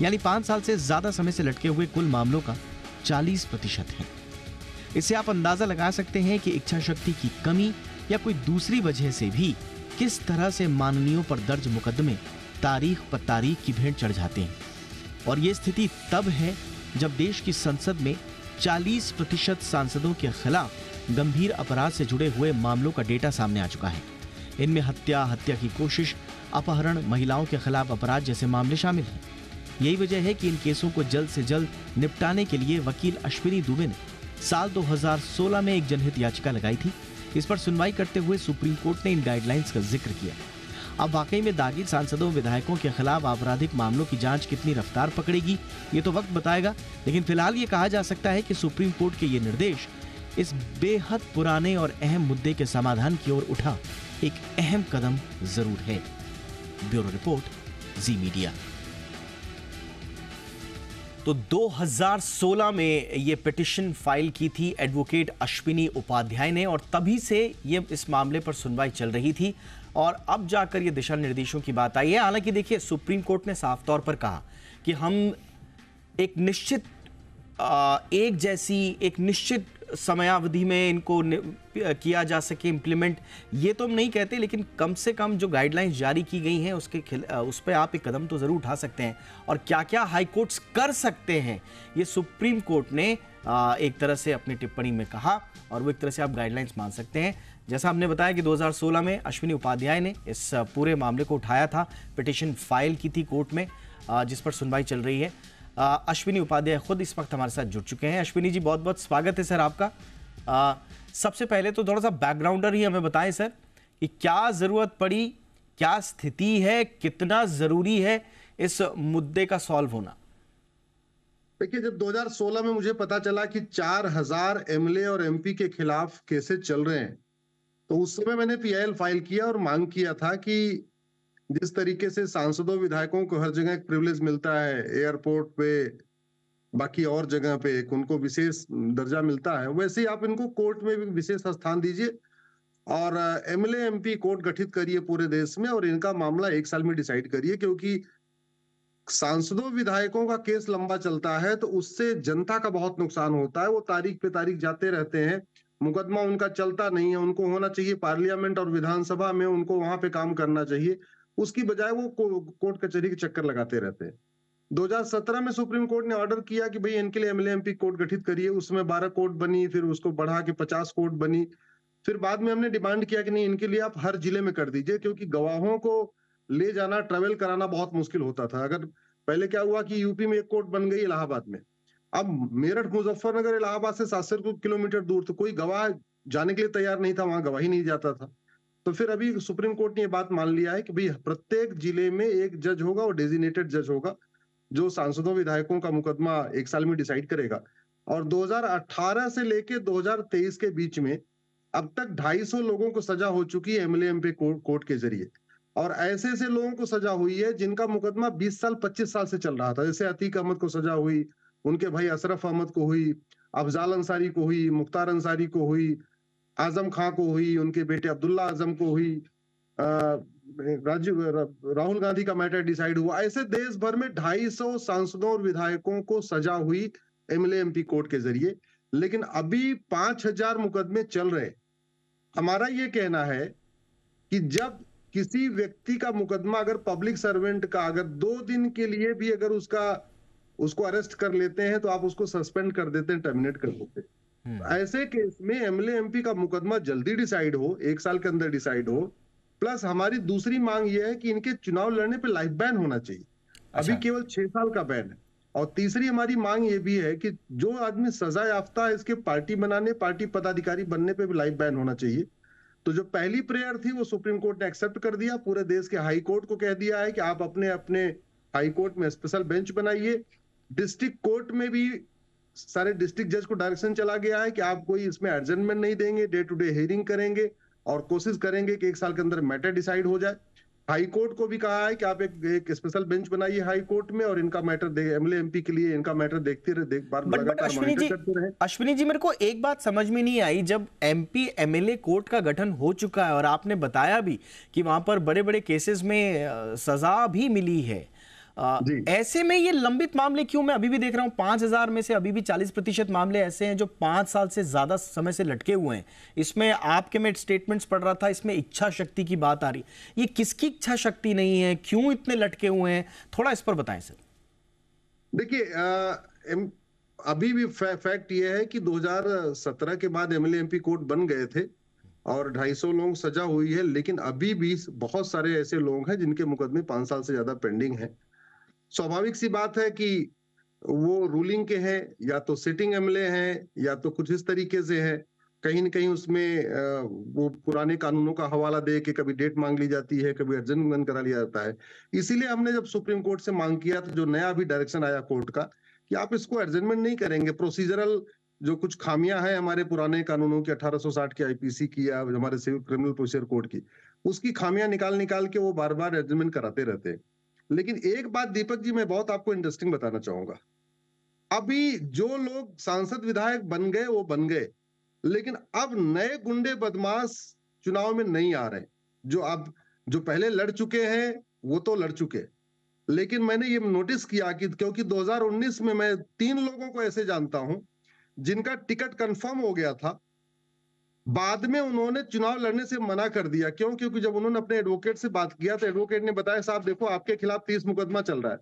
यानी 5 साल से ज्यादा समय से लटके हुए कुल मामलों का 40% है। इससे आप अंदाजा लगा सकते हैं कि इच्छा शक्ति की कमी या कोई दूसरी वजह से भी किस तरह से माननीयों पर दर्ज मुकदमे तारीख पर तारीख की भेंट चढ़ जाते हैं। और ये स्थिति तब है जब देश की संसद में 40% सांसदों के खिलाफ गंभीर अपराध से जुड़े हुए मामलों का डेटा सामने आ चुका है। इनमें हत्या, हत्या की कोशिश, अपहरण, महिलाओं के खिलाफ अपराध जैसे मामले शामिल हैं। यही वजह है कि इन केसों को जल्द से जल्द निपटाने के लिए वकील अश्विनी दुबे ने साल 2016 में एक जनहित याचिका लगाई थी। इस पर सुनवाई करते हुए सुप्रीम कोर्ट ने इन गाइडलाइंस का जिक्र किया। अब वाकई में दागी सांसदों विधायकों के खिलाफ आपराधिक मामलों की जांच कितनी रफ्तार पकड़ेगी ये तो वक्त बताएगा, लेकिन फिलहाल ये कहा जा सकता है कि सुप्रीम कोर्ट के ये निर्देश इस बेहद पुराने और अहम मुद्दे के समाधान की ओर उठा एक अहम कदम जरूर है। ब्यूरो रिपोर्ट, जी मीडिया। तो 2016 में ये पिटिशन फाइल की थी एडवोकेट अश्विनी उपाध्याय ने, और तभी से ये इस मामले पर सुनवाई चल रही थी और अब जाकर ये दिशा निर्देशों की बात आई है। हालांकि देखिए, सुप्रीम कोर्ट ने साफ तौर पर कहा कि हम एक निश्चित एक निश्चित समयावधि में इनको किया जा सके इम्प्लीमेंट, ये तो हम नहीं कहते, लेकिन कम से कम जो गाइडलाइंस जारी की गई हैं उस पर आप एक कदम तो ज़रूर उठा सकते हैं। और क्या क्या हाई कोर्ट्स कर सकते हैं ये सुप्रीम कोर्ट ने एक तरह से अपनी टिप्पणी में कहा, और वो एक तरह से आप गाइडलाइंस मान सकते हैं। जैसा हमने बताया कि 2016 में अश्विनी उपाध्याय ने इस पूरे मामले को उठाया था, पिटिशन फाइल की थी कोर्ट में जिस पर सुनवाई चल रही है। अश्विनी उपाध्याय खुद इस वक्त हमारे साथ जुड़ चुके हैं। अश्विनी जी, बहुत बहुत स्वागत है सर आपका। सबसे पहले तो थोड़ा सा बैकग्राउंडर ही हमें बताएं सर कि क्या ज़रूरत पड़ी, क्या स्थिति है, कितना ज़रूरी है इस मुद्दे का सॉल्व होना। देखिए, जब 2016 में मुझे पता चला कि 4000 एमएलए और एमपी के खिलाफ केसेस चल रहे हैं, तो उस समय मैंने पीआईएल फाइल किया और मांग किया था कि जिस तरीके से सांसदों विधायकों को हर जगह एक प्रिविलेज मिलता है, एयरपोर्ट पे, बाकी और जगह पे एक उनको विशेष दर्जा मिलता है, वैसे ही आप इनको कोर्ट में भी विशेष स्थान दीजिए और एमएलए एमपी कोर्ट गठित करिए पूरे देश में और इनका मामला 1 साल में डिसाइड करिए, क्योंकि सांसदों विधायकों का केस लंबा चलता है तो उससे जनता का बहुत नुकसान होता है। वो तारीख पे तारीख जाते रहते हैं, मुकदमा उनका चलता नहीं है। उनको होना चाहिए पार्लियामेंट और विधानसभा में, उनको वहां पे काम करना चाहिए, उसकी बजाय वो कोर्ट कचहरी के चक्कर लगाते रहते हैं। 2017 में सुप्रीम कोर्ट ने ऑर्डर किया कि भाई इनके लिए एमएलए एमपी कोर्ट गठित करिए, उसमें 12 कोर्ट बनी, फिर उसको बढ़ा के 50 कोर्ट बनी। फिर बाद में हमने डिमांड किया कि नहीं, इनके लिए आप हर जिले में कर दीजिए, क्योंकि गवाहों को ले जाना, ट्रेवल कराना बहुत मुश्किल होता था। अगर पहले क्या हुआ कि यूपी में एक कोर्ट बन गई इलाहाबाद में, अब मेरठ मुजफ्फरनगर इलाहाबाद से 700 किलोमीटर दूर, तो कोई गवाह जाने के लिए तैयार नहीं था, वहां गवाही नहीं जाता था। तो फिर अभी सुप्रीम कोर्ट ने ये बात मान लिया है कि भाई प्रत्येक जिले में एक जज होगा और डेजिग्नेटेड जज होगा जो सांसदों विधायकों का मुकदमा 1 साल में डिसाइड करेगा। और 2018 से लेके 2023 के बीच में अब तक 250 लोगों को सजा हो चुकी है एमएलए एमपी कोर्ट के जरिए, और ऐसे ऐसे लोगों को सजा हुई है जिनका मुकदमा 20 साल 25 साल से चल रहा था। जैसे अतीक अहमद को सजा हुई, उनके भाई अशरफ अहमद को हुई, अफजाल अंसारी को हुई, मुख्तार अंसारी को हुई, आजम खां को हुई, उनके बेटे अब्दुल्ला आजम को हुई, राहुल गांधी का मैटर डिसाइड हुआ। ऐसे देश भर में 250 सांसदों और विधायकों को सजा हुई एमएलए एमपी कोर्ट के जरिए, लेकिन अभी 5000 मुकदमे चल रहे। हमारा ये कहना है कि जब किसी व्यक्ति का मुकदमा, अगर पब्लिक सर्वेंट का अगर 2 दिन के लिए भी अगर उसको अरेस्ट कर लेते हैं तो आप उसको सस्पेंड कर देते हैं, टर्मिनेट कर देते हैं। ऐसे केस में एमएलए एमपी का मुकदमा जल्दी डिसाइड हो, 1 साल के अंदर डिसाइड हो। प्लस हमारी दूसरी मांग यह है कि इनके चुनाव लड़ने पे लाइफ बैन होना चाहिए। अभी केवल 6 साल का बैन है। और तीसरी हमारी मांग ये भी है कि जो आदमी सजा याफ्ता है, इसके पार्टी बनाने, पार्टी पदाधिकारी बनने पे भी लाइफ बैन होना चाहिए। तो जो पहली प्रेयर थी वो सुप्रीम कोर्ट ने एक्सेप्ट कर दिया, पूरे देश के हाई कोर्ट को कह दिया है कि आप अपने अपने हाई कोर्ट में स्पेशल बेंच बनाइए। डिस्ट्रिक्ट कोर्ट में भी सारे डिस्ट्रिक्ट जज को डायरेक्शन चला गया है कि आप कोई इसमें एडजर्नमेंट नहीं देंगे, डे टू डे हियरिंग करेंगे और कोशिश करेंगे कि 1 साल के अंदर मैटर डिसाइड हो जाए। हाई कोर्ट को भी कहा है कि आप एक स्पेशल बेंच बनाइए हाई कोर्ट में और इनका मैटर एमएलए एमपी के लिए इनका मैटर देखते रहे, बट अश्विनी जी मेरे को एक बात समझ में नहीं आई, जब एमपी एमएलए कोर्ट का गठन हो चुका है और आपने बताया भी कि वहां पर बड़े बड़े केसेस में सजा भी मिली है, ऐसे में ये लंबित मामले क्यों? मैं अभी भी देख रहा हूं 5000 में से अभी भी 40% मामले ऐसे हैं जो 5 साल से ज्यादा समय से लटके हुए हैं। इसमें आपके मैं स्टेटमेंट्स पढ़ रहा था, इसमें इच्छा शक्ति की बात आ रही। ये किसकी इच्छा शक्ति नहीं है, क्यों इतने लटके हुए हैं, थोड़ा इस पर बताएं सर। देखिए, अभी भी फैक्ट ये है कि 2017 के बाद एमएलए एमपी कोर्ट बन गए थे और 250 लोग सजा हुई है, लेकिन अभी भी बहुत सारे ऐसे लोग हैं जिनके मुकदमे 5 साल से ज्यादा पेंडिंग है। स्वाभाविक सी बात है कि वो रूलिंग के हैं, या तो सिटिंग एमएलए हैं, या तो कुछ इस तरीके से है। कहीं न कहीं उसमें वो पुराने कानूनों का हवाला दे के कभी डेट मांग ली जाती है, कभी एडजर्नमेंट करा लिया जाता है। इसीलिए हमने जब सुप्रीम कोर्ट से मांग किया तो जो नया भी डायरेक्शन आया कोर्ट का कि आप इसको एडजर्नमेंट नहीं करेंगे, प्रोसीजरल जो कुछ खामियां हैं हमारे पुराने कानूनों की, 1860 की आईपीसी की या हमारे सिविल क्रिमिनल प्रोसीजर कोड की, उसकी खामियां निकाल के वो बार बार एडजर्नमेंट कराते रहते हैं। लेकिन एक बात दीपक जी मैं बहुत आपको इंटरेस्टिंग बताना चाहूंगा, अभी जो लोग सांसद विधायक बन गए वो बन गए, लेकिन अब नए गुंडे बदमाश चुनाव में नहीं आ रहे। जो पहले लड़ चुके हैं वो तो लड़ चुके, लेकिन मैंने ये नोटिस किया कि क्योंकि 2019 में मैं 3 लोगों को ऐसे जानता हूं जिनका टिकट कंफर्म हो गया था, बाद में उन्होंने चुनाव लड़ने से मना कर दिया। क्यों? क्योंकि जब उन्होंने अपने एडवोकेट से बात किया तो एडवोकेट ने बताया साहब देखो आपके खिलाफ 30 मुकदमा चल रहा है,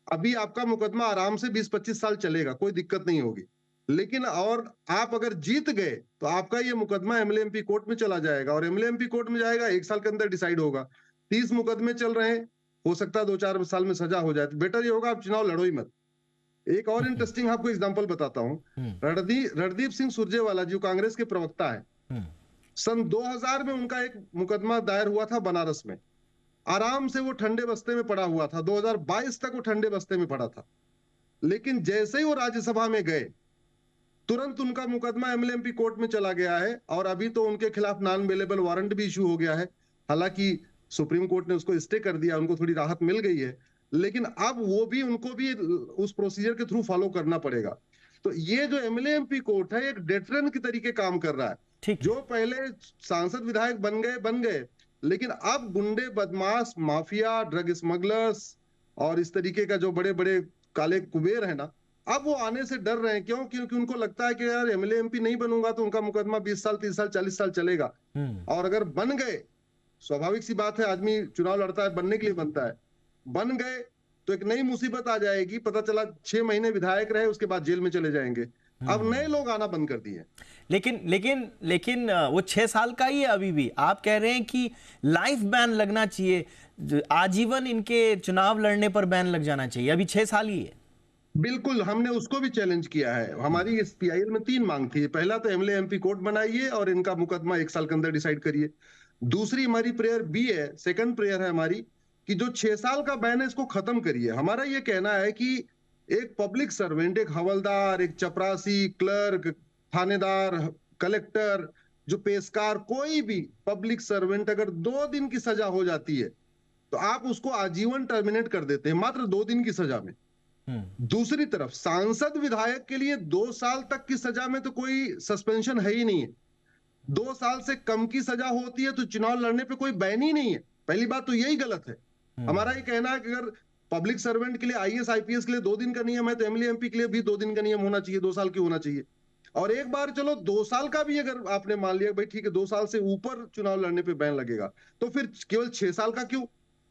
अभी आपका मुकदमा आराम से 20-25 साल चलेगा, कोई दिक्कत नहीं होगी, लेकिन और आप अगर जीत गए तो आपका ये मुकदमा एमएलए एमपी कोर्ट में चला जाएगा और एमएलए एमपी कोर्ट में जाएगा, 1 साल के अंदर डिसाइड होगा। 30 मुकदमे चल रहे हैं, हो सकता है 2-4 साल में सजा हो जाए, तो बेटर ये होगा आप चुनाव लड़ो ही मत। एक और इंटरेस्टिंग आपको एग्जांपल बताता हूं, रणदीप सिंह सुरजेवाला जो कांग्रेस के प्रवक्ता है, सन 2000 में उनका एक मुकदमा दायर हुआ था बनारस में, आराम से वो ठंडे बस्ते में पड़ा हुआ था, 2022 तक वो ठंडे बस्ते में पड़ा था। लेकिन जैसे ही वो राज्यसभा में गए, तुरंत उनका मुकदमा एमएलएमपी कोर्ट में चला गया है और अभी तो उनके खिलाफ नॉन अवेलेबल वारंट भी इशू हो गया है। हालांकि सुप्रीम कोर्ट ने उसको स्टे कर दिया, उनको थोड़ी राहत मिल गई है, लेकिन अब वो भी उनको भी उस प्रोसीजर के थ्रू फॉलो करना पड़ेगा। तो ये जो एमएलएमपी कोर्ट है एक डेटरन के तरीके काम कर रहा है। ठीक है। जो पहले सांसद विधायक बन गए, लेकिन अब गुंडे, बदमाश, माफिया, ड्रग स्मगलर्स और इस तरीके का जो बड़े बड़े काले कुबेर है ना, अब वो आने से डर रहे हैं। क्यों? क्योंकि उनको लगता है कि यार एमएलए एमपी नहीं बनूंगा तो उनका मुकदमा 20 साल, 30 साल, 40 साल चलेगा। और अगर बन गए, स्वाभाविक सी बात है, आदमी चुनाव लड़ता है बनने के लिए बनता है, बन गए तो एक नई मुसीबत आ जाएगी। पता चला 6 महीने विधायक रहे, उसके बाद जेल में चले जाएंगे। अब नए लोग आना बंद कर दिए। लेकिन वो 6 साल का ही है अभी भी। आप कह रहे हैं कि लाइफ बैन लगना चाहिए, आजीवन इनके चुनाव लड़ने पर बैन लग जाना चाहिए। अभी 6 साल ही है। बिल्कुल, हमने उसको भी चैलेंज किया है। हमारी इस पीआईएल में 3 मांग थी। पहला तो एमएलए एमपी कोर्ट बनाइए और इनका मुकदमा 1 साल के अंदर डिसाइड करिए। दूसरी हमारी प्रेयर बी है, सेकंड प्रेयर है हमारी कि जो 6 साल का बैन है इसको खत्म करिए। हमारा ये कहना है कि एक पब्लिक सर्वेंट, एक हवलदार, एक चपरासी, क्लर्क, थानेदार, कलेक्टर, जो पेशकार, कोई भी पब्लिक सर्वेंट अगर 2 दिन की सजा हो जाती है तो आप उसको आजीवन टर्मिनेट कर देते हैं मात्र 2 दिन की सजा में। दूसरी तरफ सांसद विधायक के लिए 2 साल तक की सजा में तो कोई सस्पेंशन है ही नहीं है। 2 साल से कम की सजा होती है तो चुनाव लड़ने पे कोई बैन ही नहीं है। पहली बात तो यही गलत है। हमारा ये कहना है कि अगर पब्लिक सर्वेंट के लिए, आईएएस आईपीएस के लिए 2 दिन का नियम है तो एमएलए एमपी के लिए भी 2 दिन का नियम होना चाहिए, 2 साल की होना चाहिए। और एक बार चलो 2 साल का भी अगर आपने मान लिया भाई ठीक है 2 साल से ऊपर चुनाव लड़ने पे बैन लगेगा, तो फिर केवल 6 साल का क्यों?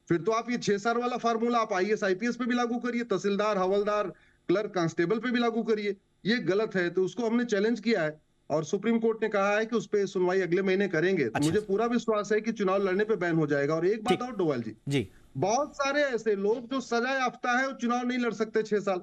फिर तो आप ये 6 साल वाला फार्मूला आप आईएएस आईपीएस पे भी लागू करिए, तहसीलदार, हवलदार, क्लर्क, कांस्टेबल पे भी लागू करिए। ये गलत है, तो उसको हमने चैलेंज किया है और सुप्रीम कोर्ट ने कहा है कि उस पर सुनवाई अगले महीने करेंगे। तो मुझे पूरा विश्वास है कि चुनाव लड़ने पे बैन हो जाएगा। और एक बात और डोवाल जी, बहुत सारे ऐसे लोग जो सजा याफ्ता है वो चुनाव नहीं लड़ सकते 6 साल,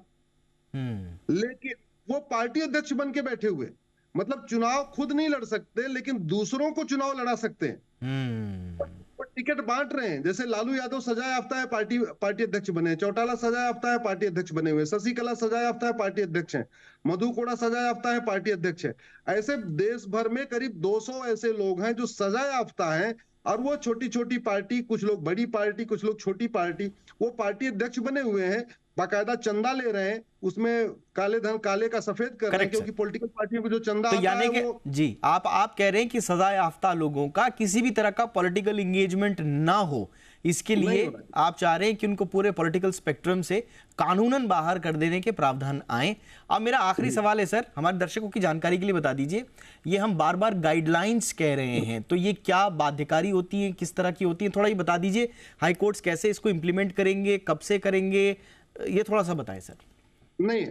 लेकिन वो पार्टी अध्यक्ष बन के बैठे हुए, मतलब चुनाव खुद नहीं लड़ सकते लेकिन दूसरों को चुनाव लड़ा सकते हैं। टिकट बांट रहे हैं। जैसे लालू यादव सजा याफ्ता है, पार्टी अध्यक्ष बने, चौटाला सजा याफ्ता है, पार्टी अध्यक्ष बने हुए, शशिकला सजा याफ्ता है, पार्टी अध्यक्ष है, मधु कोड़ा सजा याफ्ता है, पार्टी अध्यक्ष है। ऐसे देश भर में करीब 200 ऐसे लोग हैं जो सजा याफ्ता हैं और वो छोटी छोटी पार्टी, कुछ लोग बड़ी पार्टी, कुछ लोग छोटी पार्टी, वो पार्टी अध्यक्ष बने हुए हैं, बाकायदा चंदा ले रहे हैं, उसमें काले धन काले का सफेद कर रहे हैं, क्योंकि पॉलिटिकल पार्टियों को जो चंदा तो आता यानी है कि वो... जी आप कह रहे हैं कि सजा याफ्ता लोगों का किसी भी तरह का पॉलिटिकल एंगेजमेंट ना हो, इसके लिए आप चाह रहे हैं कि उनको पूरे पॉलिटिकल स्पेक्ट्रम से कानूनन बाहर कर देने के प्रावधान आए। अब मेरा आखिरी सवाल है सर, हमारे दर्शकों की जानकारी के लिए बता दीजिए, ये हम बार बार गाइडलाइंस कह रहे हैं तो ये क्या बाध्यकारी होती है, किस तरह की होती है, थोड़ा ही बता दीजिए। हाई कोर्ट्स कैसे इसको इंप्लीमेंट करेंगे, कब से करेंगे, ये थोड़ा सा बताएं सर। नहीं,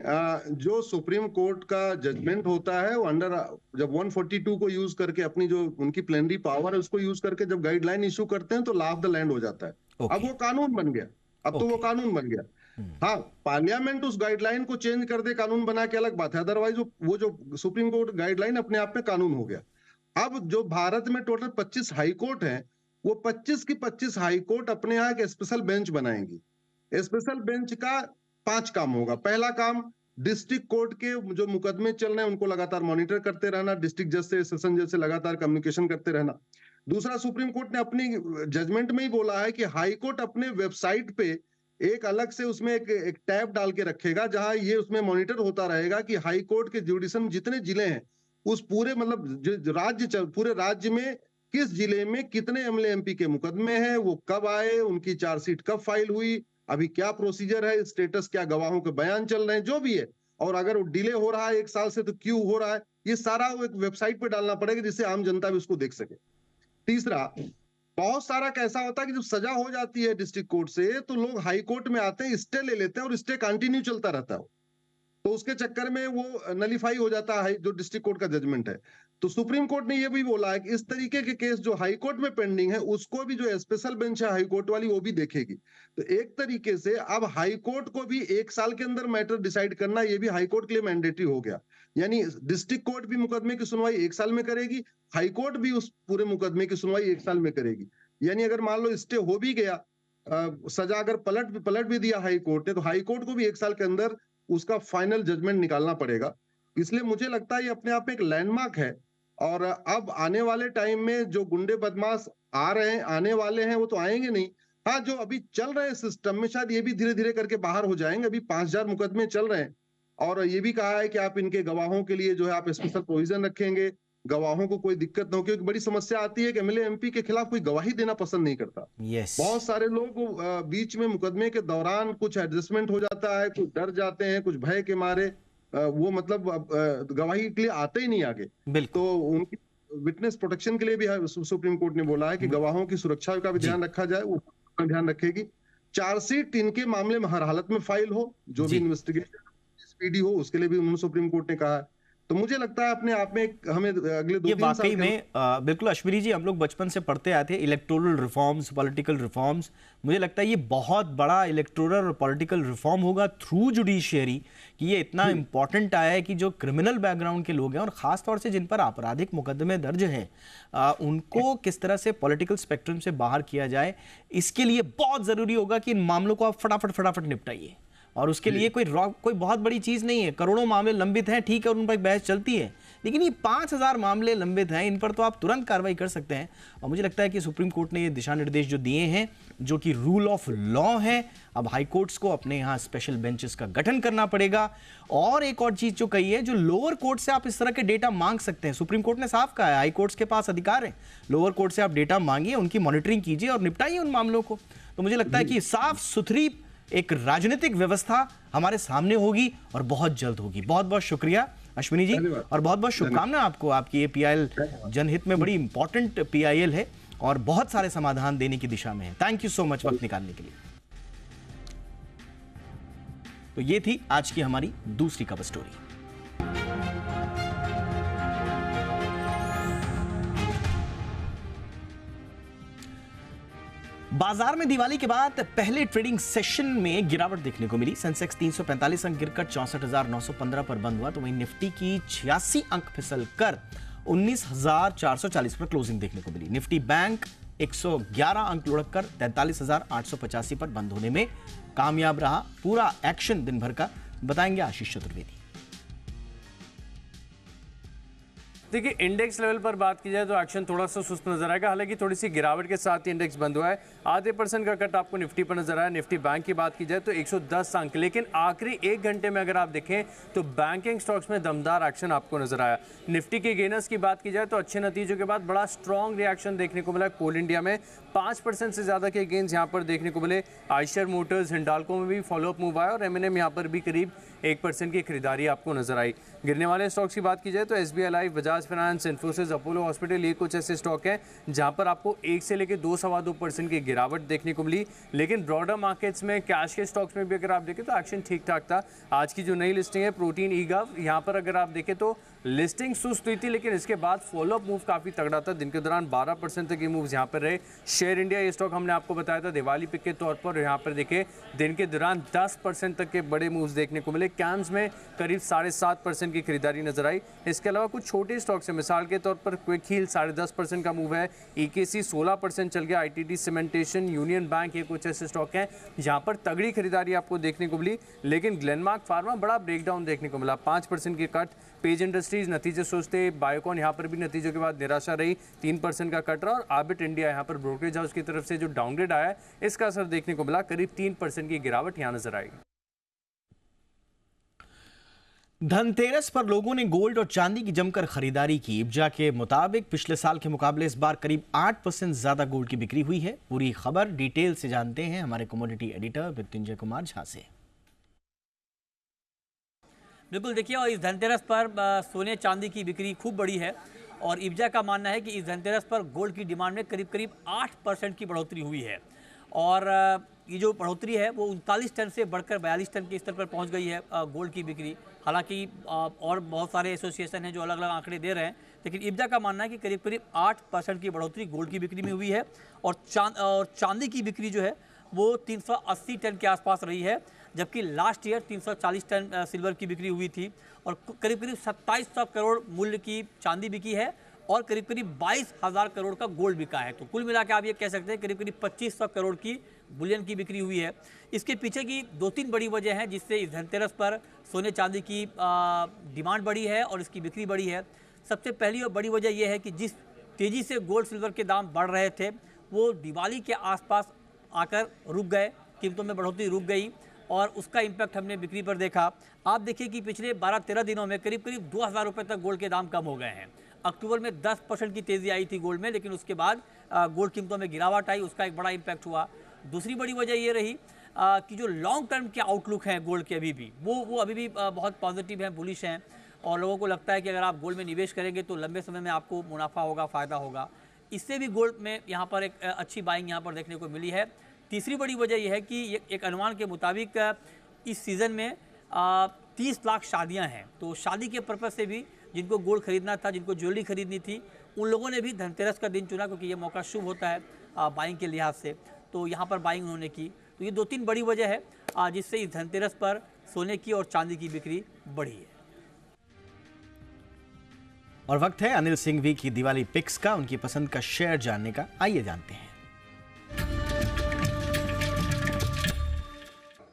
जो सुप्रीम कोर्ट का जजमेंट होता है वो अंडर जब 142 को यूज करके अपनी जो उनकी प्लेनरी पावर है उसको यूज करके जब गाइडलाइन इशू करते हैं तो लॉ ऑफ द लैंड हो जाता है। अब वो कानून बन गया, अब तो वो कानून बन गया। हाँ, पार्लियामेंट उस गाइडलाइन को चेंज कर दे, कानून बना के, अलग बात है। अदरवाइज वो जो सुप्रीम कोर्ट गाइडलाइन अपने आप में कानून हो गया। अब जो भारत में टोटल 25 हाई कोर्ट है, वो 25 की 25 हाई कोर्ट अपने यहाँ एक स्पेशल बेंच बनाएंगी। स्पेशल बेंच का 5 काम होगा। पहला काम, डिस्ट्रिक्ट कोर्ट के जो मुकदमे चल रहे हैं उनको लगातार मॉनिटर करते रहना, डिस्ट्रिक्ट जज से, सेशन जज से लगातार कम्युनिकेशन करते रहना। दूसरा, सुप्रीम कोर्ट ने अपनी जजमेंट में ही बोला है कि हाई कोर्ट अपने वेबसाइट पे एक अलग से उसमें एक टैब डाल के रखेगा जहां ये उसमें मॉनिटर होता रहेगा कि हाई कोर्ट के जुडिशन जितने जिले हैं उस पूरे, मतलब पूरे राज्य में किस जिले में कितने एमएलए एमपी के मुकदमे हैं, वो कब आए, उनकी चार्जशीट कब फाइल हुई, अभी क्या प्रोसीजर है, स्टेटस क्या, गवाहों के बयान चल रहे हैं, जो भी है, और अगर वो डिले हो रहा है 1 साल से तो क्यों हो रहा है, ये सारा वो एक वेबसाइट पे डालना पड़ेगा जिससे आम जनता भी उसको देख सके। तीसरा, बहुत सारा कैसा होता है कि जब सजा हो जाती है डिस्ट्रिक्ट कोर्ट से तो लोग हाई कोर्ट में आते हैं, स्टे ले लेते हैं और स्टे कंटिन्यू चलता रहता है, तो उसके चक्कर में वो नलीफाई हो जाता है जो डिस्ट्रिक्ट कोर्ट का जजमेंट है। तो सुप्रीम कोर्ट ने ये भी बोला है कि इस तरीके के केस जो हाई कोर्ट में पेंडिंग है उसको भी जो स्पेशल बेंच है हाई कोर्ट वाली वो भी देखेगी। तो एक तरीके से अब हाई कोर्ट को भी 1 साल के अंदर मैटर डिसाइड करना, ये भी हाई कोर्ट के लिए मैंडेटरी हो गया। यानी डिस्ट्रिक्ट कोर्ट भी मुकदमे की सुनवाई 1 साल में करेगी, हाई कोर्ट भी उस पूरे मुकदमे की सुनवाई 1 साल में करेगी। यानी अगर मान लो स्टे हो भी गया, सजा अगर पलट भी दिया हाई कोर्ट ने, तो हाई कोर्ट को भी 1 साल के अंदर उसका फाइनल जजमेंट निकालना पड़ेगा। इसलिए मुझे लगता है ये अपने आप में एक लैंडमार्क है। और अब आने वाले टाइम में जो गुंडे बदमाश आ रहे हैं, आने वाले हैं, वो तो आएंगे नहीं। हाँ, जो अभी चल रहे हैं सिस्टम में, शायद ये भी धीरे धीरे करके बाहर हो जाएंगे। अभी 5000 मुकदमे चल रहे हैं और ये भी कहा है कि आप इनके गवाहों के लिए जो है आप स्पेशल प्रोविजन रखेंगे, गवाहों को कोई दिक्कत न हो। क्योंकि बड़ी समस्या आती है कि एमएलए एमपी के खिलाफ कोई गवाही देना पसंद नहीं करता। बहुत सारे लोग बीच में मुकदमे के दौरान कुछ एडजस्टमेंट हो जाता है, कुछ डर जाते हैं, कुछ भय के मारे वो मतलब गवाही के लिए आते ही नहीं आगे। तो उनकी विटनेस प्रोटेक्शन के लिए भी सुप्रीम कोर्ट ने बोला है कि गवाहों की सुरक्षा का भी ध्यान रखा जाए, वो ध्यान रखेगी। चार्जशीट इनके मामले में हर हालत में फाइल हो, जो भी इन्वेस्टिगेशन स्पीडी हो, उसके लिए भी उन्होंने सुप्रीम कोर्ट ने कहा है। तो मुझे लगता है अपने आप में हमें अगले 2-3 साल में बिल्कुल अश्विनी जी, हम लोग बचपन से पढ़ते आए थे इलेक्टोरल रिफॉर्म्स, पॉलिटिकल रिफॉर्म्स। मुझे लगता है ये बहुत बड़ा इलेक्टोरल और पॉलिटिकल रिफॉर्म होगा थ्रू जुडिशियरी, कि ये इतना इंपॉर्टेंट आया है कि जो क्रिमिनल बैकग्राउंड के लोग हैं और खास तौर से जिन पर आपराधिक मुकदमे दर्ज हैं, उनको किस तरह से पॉलिटिकल स्पेक्ट्रम से बाहर किया जाए। इसके लिए बहुत जरूरी होगा कि इन मामलों को आप फटाफट निपटाइए। और उसके लिए कोई बहुत बड़ी चीज नहीं है। करोड़ों मामले लंबित हैं, ठीक है, और उन पर बहस चलती है, लेकिन ये 5000 मामले लंबित हैं, इन पर तो आप तुरंत कार्रवाई कर सकते हैं। और मुझे लगता है कि सुप्रीम कोर्ट ने ये दिशा निर्देश जो दिए हैं, जो कि रूल ऑफ लॉ है, अब हाई कोर्ट्स को अपने यहाँ स्पेशल बेंचेस का गठन करना पड़ेगा। और एक और चीज जो कही है, जो लोअर कोर्ट से आप इस तरह के डेटा मांग सकते हैं। सुप्रीम कोर्ट ने साफ कहा है, हाई कोर्ट्स के पास अधिकार है, लोअर कोर्ट से आप डेटा मांगिए, उनकी मॉनिटरिंग कीजिए और निपटाइए उन मामलों को। तो मुझे लगता है कि साफ सुथरी एक राजनीतिक व्यवस्था हमारे सामने होगी और बहुत जल्द होगी। बहुत बहुत शुक्रिया अश्विनी जी, और बहुत बहुत शुभकामनाएं आपको। आपकी ये पीआईएल जनहित में बड़ी इंपॉर्टेंट पीआईएल है और बहुत सारे समाधान देने की दिशा में है। थैंक यू सो मच वक्त निकालने के लिए। तो ये थी आज की हमारी दूसरी कवर स्टोरी। बाजार में दिवाली के बाद पहले ट्रेडिंग सेशन में गिरावट देखने को मिली। सेंसेक्स 345 अंक गिरकर 64,915 पर बंद हुआ, तो वहीं निफ्टी की 86 अंक फिसलकर 19,440 पर क्लोजिंग देखने को मिली। निफ्टी बैंक 111 अंक लुढ़ककर 43,885 पर बंद होने में कामयाब रहा। पूरा एक्शन दिन भर का बताएंगे आशीष चतुर्वेदी। देखिए, इंडेक्स लेवल पर बात की जाए तो एक्शन थोड़ा सा सुस्त नजर आएगा। हालांकि थोड़ी सी गिरावट के साथ ही इंडेक्स बंद हुआ है। ½ % का कट आपको निफ्टी पर नजर आया। निफ्टी बैंक की बात की जाए तो 110 अंक, लेकिन आखिरी 1 घंटे में अगर आप देखें तो बैंकिंग स्टॉक्स में दमदार एक्शन आपको नजर आया। निफ्टी के गेनर्स की बात की जाए तो अच्छे नतीजों के बाद बड़ा स्ट्रॉन्ग रिएक्शन देखने को मिला। कोल इंडिया में 5% से ज्यादा के गेन्स यहाँ पर देखने को मिले। आयशर मोटर्स, हिंडाल्को में भी फॉलोअप मूव आया और M&M यहाँ पर भी करीब 1% की खरीदारी आपको नजर आई। गिरने वाले स्टॉक्स की बात की जाए तो SBI life, Bajaj finance, Infosys, Apollo hospital, ये कुछ ऐसे स्टॉक हैं जहां पर आपको 1 से लेकर 2-2.25% की गिरावट देखने को मिली। लेकिन ब्रॉडर मार्केट्स में कैश के स्टॉक्स में भी अगर आप देखें तो एक्शन ठीक ठाक था। आज की जो नई लिस्टिंग है प्रोटीन ईगव, यहाँ पर अगर आप देखें तो लिस्टिंग सुस्त हुई थी, लेकिन इसके बाद फॉलोअप मूव काफी तगड़ा था। दिन के दौरान 12% तक ये मूव्स यहाँ पर रहे। शेयर इंडिया, ये स्टॉक हमने आपको बताया था दिवाली पिक के तौर पर, यहाँ पर देखे दिन के दौरान 10% तक के बड़े मूव्स देखने को मिले। कैम्स में करीब 7.5% की खरीदारी नजर आई। इसके अलावा कुछ छोटे स्टॉक्स हैं, मिसाल के तौर पर क्विक हील 10.5% का मूव है। EKC 16% चल गया। ITT सीमेंटेशन, यूनियन बैंक, ये कुछ ऐसे स्टॉक हैं जहां पर तगड़ी खरीदारी आपको देखने को मिली। लेकिन ग्लेनमार्क फार्मा बड़ा ब्रेकडाउन देखने को मिला, 5% की कट। पेज इंडस्ट्रीज नतीजे सोचते, बायोकॉन यहाँ पर भी नतीजों के बाद निराशा रही, 3% का कट रहा। और आबिट इंडिया यहाँ पर ब्रोकरेज हाउस की तरफ से जो डाउनग्रेड आया है, इसका असर देखने को मिला, करीब 3% की गिरावट यहाँ नजर आई। धनतेरस पर लोगों ने गोल्ड और चांदी की जमकर खरीदारी की। इब्जा के मुताबिक पिछले साल के मुकाबले इस बार करीब 8% ज्यादा गोल्ड की बिक्री हुई है। पूरी खबर डिटेल से जानते हैं हमारे कमोडिटी एडिटर मृत्युंजय कुमार झा से। बिल्कुल, देखिए, और इस धनतेरस पर सोने चांदी की बिक्री खूब बढ़ी है और इब्जा का मानना है कि इस धनतेरस पर गोल्ड की डिमांड में करीब 8% की बढ़ोतरी हुई है। और ये जो बढ़ोतरी है वो 39 टन से बढ़कर 42 टन के स्तर पर पहुंच गई है गोल्ड की बिक्री। हालांकि और बहुत सारे एसोसिएशन हैं जो अलग अलग आंकड़े दे रहे हैं, लेकिन इब्जा का मानना है कि करीब 8% की बढ़ोतरी गोल्ड की बिक्री में हुई है। और चांदी की बिक्री जो है वो 380 टन के आसपास रही है, जबकि लास्ट ईयर 340 टन सिल्वर की बिक्री हुई थी। और करीब 2700 करोड़ मूल्य की चांदी बिकी है और करीब करीब 22,000 करोड़ का गोल्ड बिका है। तो कुल मिला के आप ये कह सकते हैं करीब करीब 2500 करोड़ की बुलियन की बिक्री हुई है। इसके पीछे की 2-3 बड़ी वजह हैं जिससे इस धनतेरस पर सोने चांदी की डिमांड बढ़ी है और इसकी बिक्री बढ़ी है। सबसे पहली और बड़ी वजह यह है कि जिस तेज़ी से गोल्ड सिल्वर के दाम बढ़ रहे थे वो दिवाली के आसपास आकर रुक गए, कीमतों में बढ़ोतरी रुक गई और उसका इम्पैक्ट हमने बिक्री पर देखा। आप देखिए कि पिछले 12-13 दिनों में करीब करीब 2,000 रुपये तक गोल्ड के दाम कम हो गए हैं। अक्टूबर में 10% की तेज़ी आई थी गोल्ड में, लेकिन उसके बाद गोल्ड कीमतों में गिरावट आई, उसका एक बड़ा इम्पैक्ट हुआ। दूसरी बड़ी वजह ये रही कि जो लॉन्ग टर्म के आउटलुक हैं गोल्ड के अभी भी वो अभी भी बहुत पॉजिटिव हैं, बुलिश हैं और लोगों को लगता है कि अगर आप गोल्ड में निवेश करेंगे तो लंबे समय में आपको मुनाफा होगा, फ़ायदा होगा। इससे भी गोल्ड में यहाँ पर एक अच्छी बाइंग यहाँ पर देखने को मिली है। तीसरी बड़ी वजह यह है कि एक अनुमान के मुताबिक इस सीज़न में 30 लाख शादियाँ हैं, तो शादी के पर्पज़ से भी जिनको गोल्ड खरीदना था, जिनको ज्वेलरी खरीदनी थी, उन लोगों ने भी धनतेरस का दिन चुना क्योंकि ये मौका शुभ होता है बाइंग के लिहाज से। तो यहाँ पर बाइंग होने की तो ये 2-3 बड़ी वजह है जिससे इस धनतेरस पर सोने की और चांदी की बिक्री बढ़ी है। और वक्त है अनिल सिंघवी की दिवाली पिक्स का, उनकी पसंद का शेयर जानने का। आइए जानते हैं।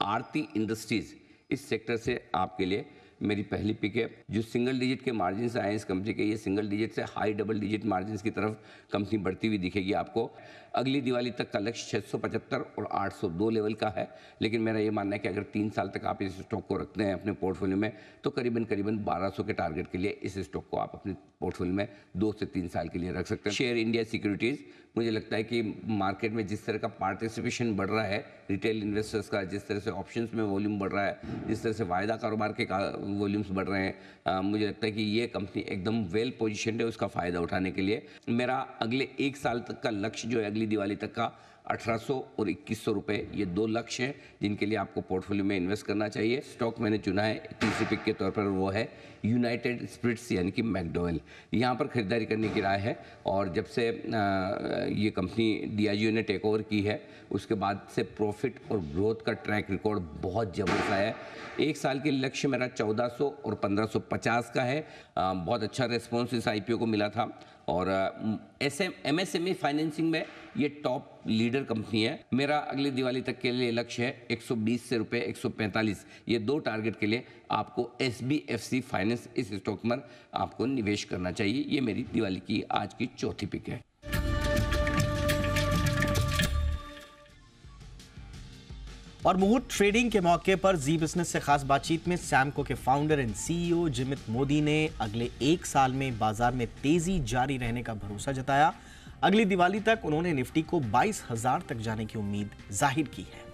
आरती इंडस्ट्रीज इस सेक्टर से आपके लिए मेरी पहली पिक है। जो सिंगल डिजिट के मार्जिन आए इस कंपनी के, ये सिंगल डिजिट से हाई डबल डिजिट मार्जिन की तरफ कंपनी बढ़ती हुई दिखेगी आपको। अगली दिवाली तक का लक्ष्य 675 और 802 लेवल का है, लेकिन मेरा ये मानना है कि अगर 3 साल तक आप इस स्टॉक को रखते हैं अपने पोर्टफोलियो में तो करीबन 1200 के टारगेट के लिए इस स्टॉक को आप अपने पोर्टफोलियो में 2 से 3 साल के लिए रख सकते हैं। शेयर इंडिया सिक्योरिटीज़, मुझे लगता है कि मार्केट में जिस तरह का पार्टिसिपेशन बढ़ रहा है रिटेल इन्वेस्टर्स का, जिस तरह से ऑप्शंस में वॉल्यूम बढ़ रहा है, जिस तरह से वायदा कारोबार के वॉल्यूम्स बढ़ रहे हैं, मुझे लगता है कि ये कंपनी एकदम वेल पोजीशन्ड है उसका फ़ायदा उठाने के लिए। मेरा अगले 1 साल तक का लक्ष्य जो है अगली दिवाली तक का 1800 और 2100 रुपये, ये 2 लक्ष्य हैं जिनके लिए आपको पोर्टफोलियो में इन्वेस्ट करना चाहिए। स्टॉक मैंने चुना है तीसरी पिक के तौर पर, वो है यूनाइटेड स्पिरिट्स यानी कि मैकडॉवेल। यहाँ पर खरीदारी करने की राय है और जब से ये कंपनी डियाजियो ने टेक ओवर की है उसके बाद से प्रॉफिट और ग्रोथ का ट्रैक रिकॉर्ड बहुत ज़बरदस्त आया है। 1 साल के लक्ष्य मेरा 1400 और 1550 का है। बहुत अच्छा रिस्पॉन्स इस IPO को मिला था और MSME फाइनेंसिंग में ये टॉप लीडर कंपनी है। मेरा अगली दिवाली तक के लिए लक्ष्य है 120 से रुपये 145, ये 2 टारगेट के लिए आपको SBFC फाइनेंस इस स्टॉक में आपको निवेश करना चाहिए। ये मेरी दिवाली की आज की चौथी पिक है। और मुहूर्त ट्रेडिंग के मौके पर जी बिजनेस से खास बातचीत में सैमको के फाउंडर एंड CEO जिमित मोदी ने अगले 1 साल में बाजार में तेजी जारी रहने का भरोसा जताया। अगली दिवाली तक उन्होंने निफ्टी को 22,000 तक जाने की उम्मीद जाहिर की है।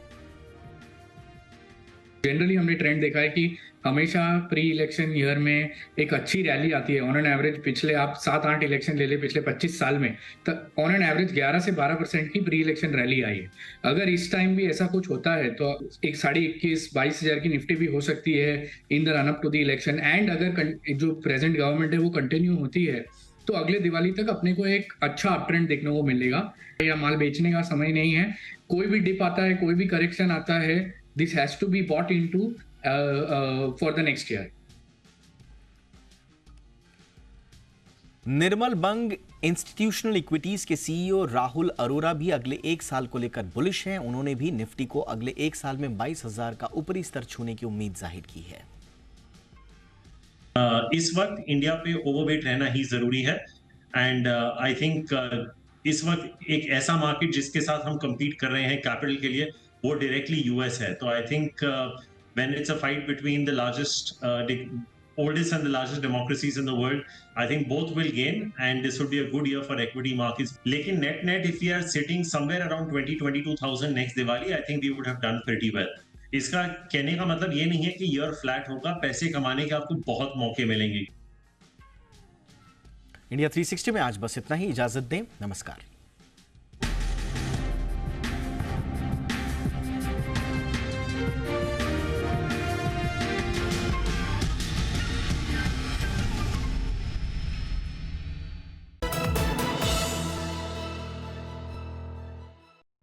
जनरली हमने ट्रेंड देखा है कि हमेशा प्री इलेक्शन ईयर में एक अच्छी रैली आती है। ऑन एन एवरेज पिछले आप 7-8 इलेक्शन ले ले पिछले 25 साल में, तो ऑन एन एवरेज 11 से 12% की प्री इलेक्शन रैली आई है। अगर इस टाइम भी ऐसा कुछ होता है तो एक 21,000-22,000 की निफ्टी भी हो सकती है in the run up to the election. And अगर जो प्रेजेंट गवर्नमेंट है वो कंटिन्यू होती है तो अगले दिवाली तक अपने को एक अच्छा अप ट्रेंड देखने को मिलेगा। या माल बेचने का समय नहीं है, कोई भी डिप आता है, कोई भी करेक्शन आता है, this has to be bought into for the next year. Nirmal Bang institutional equities के CEO राहुल अरोरा भी अगले 1 साल को लेकर बुलिश हैं। उन्होंने भी निफ्टी को अगले 1 साल में 22,000 का ऊपरी स्तर छूने की उम्मीद जाहिर की है। इस वक्त इंडिया पे ओवरवेट रहना ही जरूरी है एंड आई थिंक इस वक्त एक ऐसा मार्केट जिसके साथ हम compete कर रहे हैं कैपिटल के लिए वो डायरेक्टली US है। तो I think when it's a fight between the oldest and the largest democracies in the world, I think both will gain and this would be a good year for equity markets. लेकिन net if we are sitting somewhere around 22,000 next Diwali, I think we would have done pretty well. इसका कहने का मतलब ये नहीं है कि year flat होगा, पैसे कमाने के आपको बहुत मौके मिलेंगे। इंडिया 360 में आज बस इतना ही, इजाजत दें, नमस्कार।